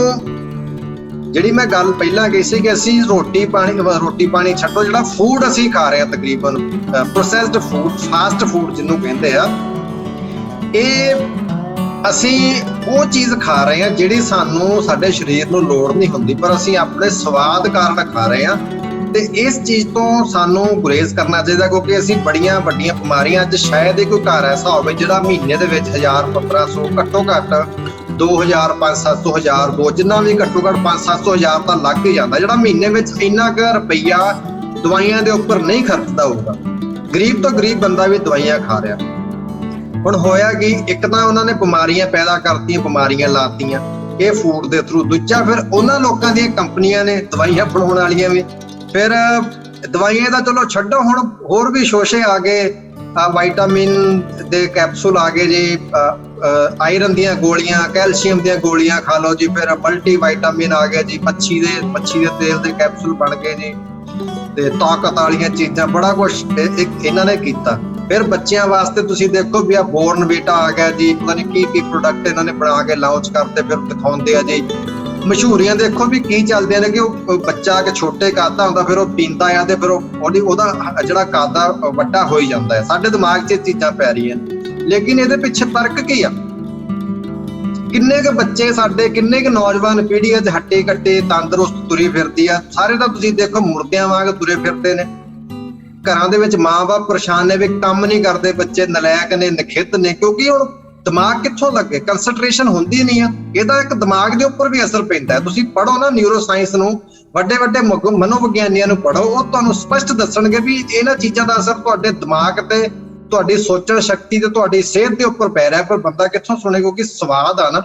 ਜਿਹੜੀ ਮੈਂ ਗੱਲ ਪਹਿਲਾਂ ਕਹੀ ਸੀ ਕਿ ਅਸੀਂ ਰੋਟੀ ਪਾਣੀ ਛੱਡੋ, ਜਿਹੜਾ ਫੂਡ ਅਸੀਂ ਖਾ ਰਹੇ ਹਾਂ ਤਕਰੀਬਨ ਪ੍ਰੋਸੈਸਡ ਫੂਡ, ਫਾਸਟ ਫੂਡ ਜਿਹਨੂੰ ਕਹਿੰਦੇ ਆ, ਇਹ ਅਸੀਂ ਉਹ ਚੀਜ਼ ਖਾ ਰਹੇ ਹਾਂ ਜਿਹੜੀ ਸਾਨੂੰ, ਸਾਡੇ ਸਰੀਰ ਨੂੰ ਲੋੜ ਨਹੀਂ ਹੁੰਦੀ, ਪਰ ਅਸੀਂ ਆਪਣੇ ਸਵਾਦ ਕਾਰਨ ਖਾ ਰਹੇ ਹਾਂ। ਤੇ ਇਸ ਚੀਜ਼ ਤੋਂ ਸਾਨੂੰ ਗੁਰੇਜ਼ ਕਰਨਾ ਚਾਹੀਦਾ, ਕਿਉਂਕਿ ਅਸੀਂ ਬੜੀਆਂ ਵੱਡੀਆਂ ਬਿਮਾਰੀਆਂ, ਅੱਜ ਸ਼ਾਇਦ ਹੀ ਕੋਈ ਘਰ ਐਸਾ ਹੋਵੇ ਜਿਹੜਾ ਮਹੀਨੇ ਦੇ ਵਿੱਚ 1000, 1500, ਘੱਟੋ ਘੱਟ 2000, 500-700 ਹਜ਼ਾਰ, ਜਿੰਨਾ ਵੀ ਘੱਟੋ ਘੱਟ 500-700 ਹਜ਼ਾਰ ਤਾਂ ਲੱਗ ਹੀ ਜਾਂਦਾ, ਜਿਹੜਾ ਮਹੀਨੇ ਵਿੱਚ ਇੰਨਾ ਕੁ ਰੁਪਈਆ ਦਵਾਈਆਂ ਦੇ ਉੱਪਰ ਨਹੀਂ ਖਰਚਦਾ ਹੋਊਗਾ। ਗਰੀਬ ਤੋਂ ਗਰੀਬ ਬੰਦਾ ਵੀ ਦਵਾਈਆਂ ਖਾ ਰਿਹਾ। ਹੁਣ ਹੋਇਆ ਕਿ ਇੱਕ ਤਾਂ ਉਹਨਾਂ ਨੇ ਬਿਮਾਰੀਆਂ ਪੈਦਾ ਕਰਤੀਆਂ, ਬਿਮਾਰੀਆਂ ਲਾਤੀਆਂ ਇਹ ਫੂਡ ਦੇ ਥਰੂ। ਦੂਜਾ ਫਿਰ ਉਹਨਾਂ ਲੋਕਾਂ ਦੀਆਂ ਕੰਪਨੀਆਂ ਨੇ ਦਵਾਈਆਂ ਬਣਾਉਣ ਵਾਲੀਆਂ ਵੀ, ਫਿਰ ਦਵਾਈਆਂ ਦਾ ਚਲੋ ਛੱਡੋ, ਹੁਣ ਹੋਰ ਵੀ ਸ਼ੋਸ਼ੇ ਆ ਗਏ, ਵਿਟਾਮਿਨ ਦੇ ਕੈਪਸੂਲ ਆ ਗਏ ਜੀ, ਆਇਰਨ ਦੀਆਂ ਗੋਲੀਆਂ, ਕੈਲਸ਼ੀਅਮ ਦੀਆਂ ਗੋਲੀਆਂ ਖਾ ਲਓ ਜੀ, ਫਿਰ ਮਲਟੀ ਵਿਟਾਮਿਨ ਆ ਗਿਆ ਜੀ, ਮੱਛੀ ਦੇ ਤੇਲ ਦੇ ਕੈਪਸੂਲ ਬਣ ਗਏ ਜੀ, ਤੇ ਤਾਕਤ ਵਾਲੀਆਂ ਚੀਜ਼ਾਂ, ਬੜਾ ਕੁਛ ਇਹਨਾਂ ਨੇ ਕੀਤਾ। ਫਿਰ ਬੱਚਿਆਂ ਵਾਸਤੇ ਤੁਸੀਂ ਦੇਖੋ ਵੀ ਆ ਬੋਰਨਵੀਟਾ ਆ ਗਿਆ ਜੀ, ਪਤਾ ਨਹੀਂ ਕੀ ਪ੍ਰੋਡਕਟ ਇਹਨਾਂ ਨੇ ਬਣਾ ਕੇ ਲਾਂਚ ਕਰਤੇ, ਫਿਰ ਦਿਖਾਉਂਦੇ ਆ ਜੀ। ਮਸ਼ਹੂਰੀਆਂ ਦੇਖੋ ਵੀ ਕੀ ਚੱਲਦੀਆਂ ਨੇ ਕਿ ਉਹ ਬੱਚਾ ਕਿ ਛੋਟੇ ਕੱਦ ਦਾ ਹੁੰਦਾ, ਫਿਰ ਉਹ ਪੀਂਦਾ ਆ ਤੇ ਫਿਰ ਉਹਦਾ ਜਿਹੜਾ ਕੱਦ ਆ ਵੱਡਾ ਹੋਈ ਜਾਂਦਾ ਹੈ। ਸਾਡੇ ਦਿਮਾਗ 'ਚ ਇਹ ਚੀਜ਼ਾਂ ਪੈ ਰਹੀਆਂ, ਲੇਕਿਨ ਇਹਦੇ ਪਿੱਛੇ ਤਰਕ ਕੀ ਆ? ਕਿੰਨੇ ਕੁ ਬੱਚੇ ਸਾਡੇ, ਕਿੰਨੇ ਕੁ ਨੌਜਵਾਨ ਪੀੜ੍ਹੀ ਅੱਜ ਹੱਟੇ ਕੱਟੇ ਤੰਦਰੁਸਤ ਤੁਰੀ ਫਿਰਦੀ ਆ, ਸਾਰੇ ਤਾਂ ਤੁਸੀਂ ਦੇਖੋ ਮੁਰਦਿਆਂ ਵਾਂਗ ਤੁਰੇ ਫਿਰਦੇ ਨੇ। ਘਰਾਂ ਦੇ ਵਿੱਚ ਮਾਂ-ਬਾਪ ਪਰੇਸ਼ਾਨ ਨੇ ਵੀ ਕੰਮ ਨਹੀਂ ਕਰਦੇ, ਬੱਚੇ ਨਲਾਇਕ ਨੇ, ਨਖਿੱਧ ਨੇ, ਕਿਉਂਕਿ ਹੁਣ ਦਿਮਾਗ ਕਿੱਥੋਂ ਲੱਗੇ? ਕੰਸੈਂਟਰੇਸ਼ਨ ਹੁੰਦੀ ਨਹੀਂ ਆ। ਇਹਦਾ ਇੱਕ ਦਿਮਾਗ ਦੇ ਉੱਪਰ ਵੀ ਅਸਰ ਪੈਂਦਾ ਹੈ। ਤੁਸੀਂ ਪੜ੍ਹੋ ਨਾ ਨਿਊਰੋ ਸਾਇੰਸ ਨੂੰ, ਵੱਡੇ ਮਨੋਵਿਗਿਆਨੀਆਂ ਨੂੰ ਪੜ੍ਹੋ, ਉਹ ਤੁਹਾਨੂੰ ਸਪਸ਼ਟ ਦੱਸਣਗੇ ਵੀ ਇਹਨਾਂ ਚੀਜ਼ਾਂ ਦਾ ਅਸਰ ਤੁਹਾਡੇ ਦਿਮਾਗ ਤੇ, ਤੁਹਾਡੀ ਸੋਚਣ ਸ਼ਕਤੀ ਤੇ ਤੁਹਾਡੀ ਸਿਹਤ ਦੇ ਉੱਪਰ ਪੈ ਰਿਹਾ। ਪਰ ਬੰਦਾ ਕਿੱਥੋਂ ਸੁਣੇ? ਕਿਉਂਕਿ ਸਵਾਦ ਆ ਨਾ,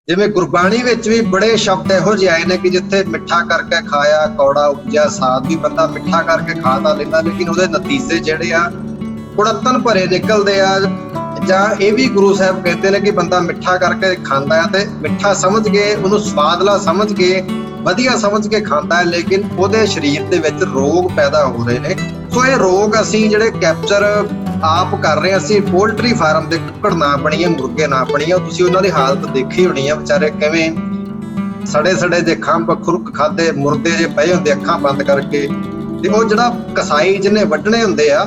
ਜਿਵੇਂ ਗੁਰਬਾਣੀ ਵਿੱਚ ਵੀ ਬੜੇ ਸ਼ਬਦ ਇਹੋ ਜਿਹੇ ਆਏ ਨੇ ਕਿ ਜਿੱਥੇ ਮਿੱਠਾ ਕਰਕੇ ਖਾਇਆ ਕੌੜਾ ਉਪਜਿਆ ਸਾਧ, ਵੀ ਬੰਦਾ ਮਿੱਠਾ ਕਰਕੇ ਖਾ ਤਾਂ ਲੈਂਦਾ ਲੇਕਿਨ ਉਹਦੇ ਨਤੀਜੇ ਜਿਹੜੇ ਆ ਕੁੜੱਤਣ ਭਰੇ ਨਿਕਲਦੇ ਆ। ਜਾਂ ਇਹ ਵੀ ਗੁਰੂ ਸਾਹਿਬ ਕਹਿੰਦੇ ਨੇ ਕਿ ਬੰਦਾ ਮਿੱਠਾ ਕਰਕੇ ਖਾਂਦਾ ਹੈ ਤੇ ਮਿੱਠਾ ਸਮਝ ਕੇ, ਉਹਨੂੰ ਸਵਾਦਲਾ ਸਮਝ ਕੇ, ਵਧੀਆ ਸਮਝ ਕੇ ਖਾਂਦਾ ਹੈ, ਲੇਕਿਨ ਉਹਦੇ ਸਰੀਰ ਦੇ ਵਿੱਚ ਰੋਗ ਪੈਦਾ ਹੋ ਰਹੇ ਨੇ। ਸੋ ਇਹ ਰੋਗ ਅਸੀਂ ਜਿਹੜੇ ਕੈਪਚਰ ਆਪ ਕਰ ਰਹੇ ਹਾਂ। ਅਸੀਂ ਪੋਲਟਰੀ ਫਾਰਮ ਦੇ ਕੁੱਕੜ ਨਾ ਬਣੀਏ, ਮੁਰਗੇ ਨਾ ਬਣੀਏ। ਤੁਸੀਂ ਉਹਨਾਂ ਦੀ ਹਾਲਤ ਦੇਖੀ ਹੋਣੀ ਆ, ਵਿਚਾਰੇ ਕਿਵੇਂ ਸੜੇ ਜੇ ਖੰਭ ਖੁਰਕ ਖਾਦੇ ਮੁਰਦੇ ਜੇ ਪਏ ਹੁੰਦੇ ਅੱਖਾਂ ਬੰਦ ਕਰਕੇ। ਤੇ ਉਹ ਜਿਹੜਾ ਕਸਾਈ ਜਿਹਨੇ ਵੱਢਣੇ ਹੁੰਦੇ ਆ,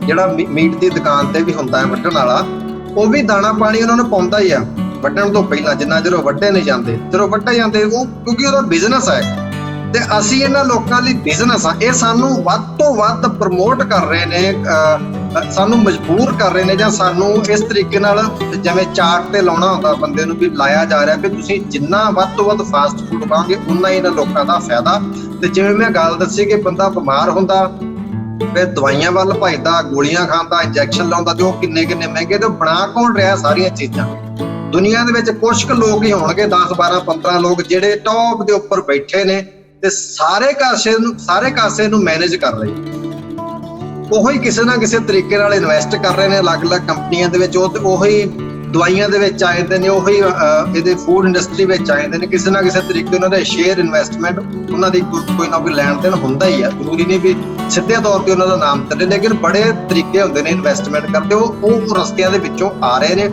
ਜਿਹੜਾ ਮੀਟ ਦੀ ਦੁਕਾਨ ਤੇ ਵੀ ਹੁੰਦਾ ਹੈ ਵੱਢਣ ਵਾਲਾ, ਉਹ ਵੀ ਦਾਣਾ ਪਾਣੀ ਉਹਨਾਂ ਨੂੰ ਪਾਉਂਦਾ ਹੀ ਆ ਵੱਢਣ ਤੋਂ ਪਹਿਲਾਂ, ਜਿੰਨਾ ਚਿਰ ਉਹ ਵੱਢੇ ਨਹੀਂ ਜਾਂਦੇ। ਜਦੋਂ ਵੱਢੇ ਜਾਂਦੇ ਉਹ, ਕਿਉਂਕਿ ਉਹਦਾ ਬਿਜ਼ਨਸ ਹੈ। ਤੇ ਅਸੀਂ ਇਹਨਾਂ ਲੋਕਾਂ ਲਈ ਬਿਜ਼ਨਸ ਆ, ਇਹ ਸਾਨੂੰ ਵੱਧ ਤੋਂ ਵੱਧ ਪ੍ਰਮੋਟ ਕਰ ਰਹੇ ਨੇ ਸਾਨੂੰ ਮਜਬੂਰ ਕਰ ਰਹੇ ਨੇ ਜਾਂ ਸਾਨੂੰ ਇਸ ਤਰੀਕੇ ਨਾਲ ਜਿਵੇਂ ਚਾਰਟ ਤੇ ਲਾਉਣਾ ਹੁੰਦਾ ਬੰਦੇ ਨੂੰ ਵੀ ਲਾਇਆ ਜਾ ਰਿਹਾ ਕਿ ਤੁਸੀਂ ਜਿੰਨਾ ਵੱਧ ਤੋਂ ਵੱਧ ਫਾਸਟ ਫੂਡ ਖਾਓਗੇ ਉਨਾ ਹੀ ਇਹਨਾਂ ਲੋਕਾਂ ਦਾ ਫਾਇਦਾ। ਤੇ ਜਿਵੇਂ ਮੈਂ ਗੱਲ ਦੱਸੀ ਕਿ ਬੰਦਾ ਬਿਮਾਰ ਹੁੰਦਾ ਫਿਰ ਦਵਾਈਆਂ ਵੱਲ ਭੱਜਦਾ, ਗੋਲੀਆਂ ਖਾਂਦਾ, ਇੰਜੈਕਸ਼ਨ ਲਾਉਂਦਾ, ਤੇ ਉਹ ਕਿੰਨੇ ਮਹਿੰਗੇ। ਤੇ ਬਣਾ ਕੌਣ ਰਿਹਾ ਸਾਰੀਆਂ ਚੀਜ਼ਾਂ? ਦੁਨੀਆ ਦੇ ਵਿੱਚ ਕੁਝ ਕੁ ਲੋਕ ਹੀ ਹੋਣਗੇ, 10 12 15 ਲੋਕ ਜਿਹੜੇ ਟੌਪ ਦੇ ਉੱਪਰ ਬੈਠੇ ਨੇ ਤੇ ਸਾਰੇ ਕਾਸੇ ਨੂੰ ਮੈਨੇਜ ਕਰ ਰਹੇ। ਉਹੀ ਕਿਸੇ ਨਾ ਕਿਸੇ ਤਰੀਕੇ ਨਾਲ ਇਨਵੈਸਟ ਕਰ ਰਹੇ ਨੇ ਅਲੱਗ-ਅਲੱਗ ਕੰਪਨੀਆਂ ਦੇ ਵਿੱਚ। ਉਹੀ ਦਵਾਈਆਂ ਦੇ ਵਿੱਚ ਆ ਜਾਂਦੇ ਨੇ, ਉਹੀ ਇਹਦੇ ਫੂਡ ਇੰਡਸਟਰੀ ਵਿੱਚ ਆ ਜਾਂਦੇ ਨੇ। ਕਿਸੇ ਨਾ ਕਿਸੇ ਤਰੀਕੇ ਉਹਨਾਂ ਦੇ ਸ਼ੇਅਰ ਇਨਵੈਸਟਮੈਂਟ ਉਹਨਾਂ ਦੀ ਕੋਈ ਨਾ ਕੋਈ ਲੈਣ ਦੇਣ ਹੁੰਦਾ ਹੀ ਆ। ਜ਼ਰੂਰੀ ਨਹੀਂ ਵੀ ਸਿੱਧੇ ਤੌਰ ਤੇ ਉਹਨਾਂ ਦਾ ਨਾਮ ਚੱਲੇ, ਲੇਕਿਨ ਬੜੇ ਤਰੀਕੇ ਹੁੰਦੇ ਨੇ ਇਨਵੈਸਟਮੈਂਟ ਕਰਦੇ। ਉਹ ਰਸਤਿਆਂ ਦੇ ਵਿੱਚੋਂ ਆ ਰਹੇ ਨੇ।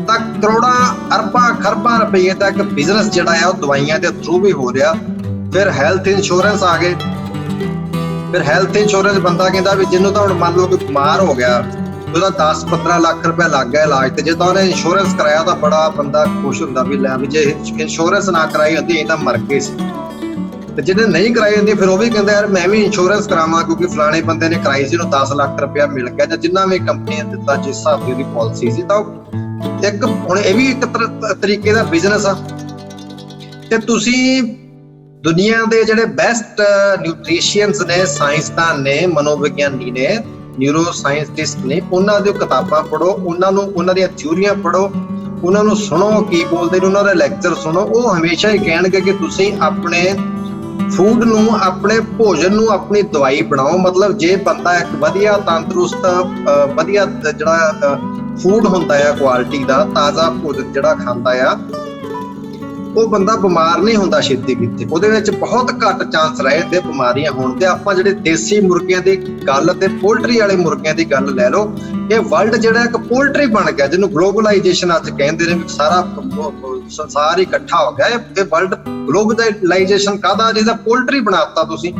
ਤਾਂ ਕਰੋੜਾਂ ਅਰਬਾਂ ਖਰਬਾਂ ਰੁਪਏ ਦਾ ਇੱਕ ਬਿਜ਼ਨਸ ਜਿਹੜਾ ਆ ਉਹ ਦਵਾਈਆਂ ਦੇ ਥਰੂ ਵੀ ਹੋ ਰਿਹਾ। ਫਿਰ ਹੈਲਥ ਇੰਸ਼ੋਰੈਂਸ ਆ ਗਏ। ਫਿਰ ਹੈਲਥ ਇੰਸ਼ੋਰੈਂਸ ਬੰਦਾ ਕਹਿੰਦਾ ਵੀ ਜਿਹਨੂੰ ਤਾਂ ਹੁਣ ਮੰਨ ਲਓ ਕਿ ਬਿਮਾਰ ਹੋ ਗਿਆ, ਉਹਦਾ 10-15 ਲੱਖ ਰੁਪਏ ਲੱਗ ਗਿਆ ਇਲਾਜ ਤੇ, ਜੇ ਤਾਂ ਉਹਨੇ ਇੰਸ਼ੋਰੈਂਸ ਕਰਾਇਆ ਤਾਂ ਬੜਾ ਬੰਦਾ ਖੁਸ਼ ਹੁੰਦਾ ਵੀ ਲੈ ਵੀ ਜੇ ਇੰਸ਼ੋਰੈਂਸ ਨਾ ਕਰਾਈ ਹੁੰਦੀ ਇਹ ਤਾਂ ਮਰ ਗਏ ਸੀ। ਤੇ ਜਿਹਨੇ ਨਹੀਂ ਕਰਾਈ ਹੁੰਦੀ ਫਿਰ ਉਹ ਵੀ ਕਹਿੰਦਾ ਯਾਰ ਮੈਂ ਵੀ ਇੰਸ਼ੋਰੈਂਸ ਕਰਾਵਾਂ ਕਿਉਂਕਿ ਫਲਾਣੇ ਬੰਦੇ ਨੇ ਕਰਾਈ ਸੀ, ਉਹਨੂੰ 10 ਲੱਖ ਰੁਪਇਆ ਮਿਲ ਗਿਆ ਜਾਂ ਜਿੰਨਾ ਵੀ ਕੰਪਨੀ ਨੇ ਦਿੱਤਾ ਜਿਸ ਹਿਸਾਬ ਦੀ ਉਹਦੀ ਪਾਲਿਸੀ ਸੀ। ਤਾਂ ਇੱਕ ਹੁਣ ਇਹ ਵੀ ਇੱਕ ਤਰੀਕੇ ਦਾ ਬਿਜ਼ਨਸ ਆ। ਤੇ ਤੁਸੀਂ ਦੁਨੀਆ ਦੇ ਜਿਹੜੇ ਬੈਸਟ ਨਿਊਟ੍ਰੀਸ਼ੀਅਨਸ ਨੇ, ਸਾਇੰਸਦਾਨ ਨੇ, ਮਨੋਵਿਗਿਆਨੀ ਨੇ, ਨਿਊਰੋ ਸਾਇੰਟਿਸਟ ਨੇ, ਉਹਨਾਂ ਦੀਆਂ ਕਿਤਾਬਾਂ ਪੜ੍ਹੋ, ਉਹਨਾਂ ਦੀਆਂ ਥਿਊਰੀਆਂ ਪੜ੍ਹੋ, ਉਹਨਾਂ ਨੂੰ ਸੁਣੋ ਕੀ ਬੋਲਦੇ ਨੇ, ਉਹਨਾਂ ਦੇ ਲੈਕਚਰ ਸੁਣੋ। ਉਹ ਹਮੇਸ਼ਾ ਹੀ ਕਹਿਣਗੇ ਕਿ ਤੁਸੀਂ ਆਪਣੇ ਫੂਡ ਨੂੰ, ਆਪਣੇ ਭੋਜਨ ਨੂੰ ਆਪਣੀ ਦਵਾਈ ਬਣਾਓ। ਮਤਲਬ ਜੇ ਬੰਦਾ ਇੱਕ ਵਧੀਆ ਤੰਦਰੁਸਤ ਵਧੀਆ ਜਿਹੜਾ ਫੂਡ ਹੁੰਦਾ ਆ ਕੁਆਲਿਟੀ ਦਾ, ਤਾਜ਼ਾ ਭੋਜਨ ਜਿਹੜਾ ਖਾਂਦਾ ਆ, ਉਹ ਬੰਦਾ ਬਿਮਾਰ ਨਹੀਂ ਹੁੰਦਾ ਛੇਤੀ ਕਿਤੇ। ਉਹਦੇ ਵਿੱਚ ਬਹੁਤ ਘੱਟ ਚਾਂਸ ਰਹਿੰਦੇ ਬਿਮਾਰੀਆਂ ਹੋਣ ਦੇ। ਆਪਾਂ ਜਿਹੜੇ ਦੇਸੀ ਮੁਰਗਿਆਂ ਦੀ ਗੱਲ ਤੇ ਪੋਲਟਰੀ ਵਾਲੇ ਮੁਰਗਿਆਂ ਦੀ ਗੱਲ ਲੈ ਲਓ, ਇਹ ਵਰਲਡ ਜਿਹੜਾ ਇੱਕ ਪੋਲਟਰੀ ਬਣ ਗਿਆ, ਜਿਹਨੂੰ ਗਲੋਬਲਾਈਜੇਸ਼ਨ ਅੱਜ ਕਹਿੰਦੇ ਨੇ, ਸਾਰਾ ਸੰਸਾਰ ਹੀ ਇਕੱਠਾ ਹੋ ਗਿਆ। ਇਹ ਵਰਲਡ ਗਲੋਬਲਾਈਜੇਸ਼ਨ ਕਾਹਦਾ? ਜਿਹਦਾ ਪੋਲਟਰੀ ਬਣਾਤਾ ਤੁਸੀਂ।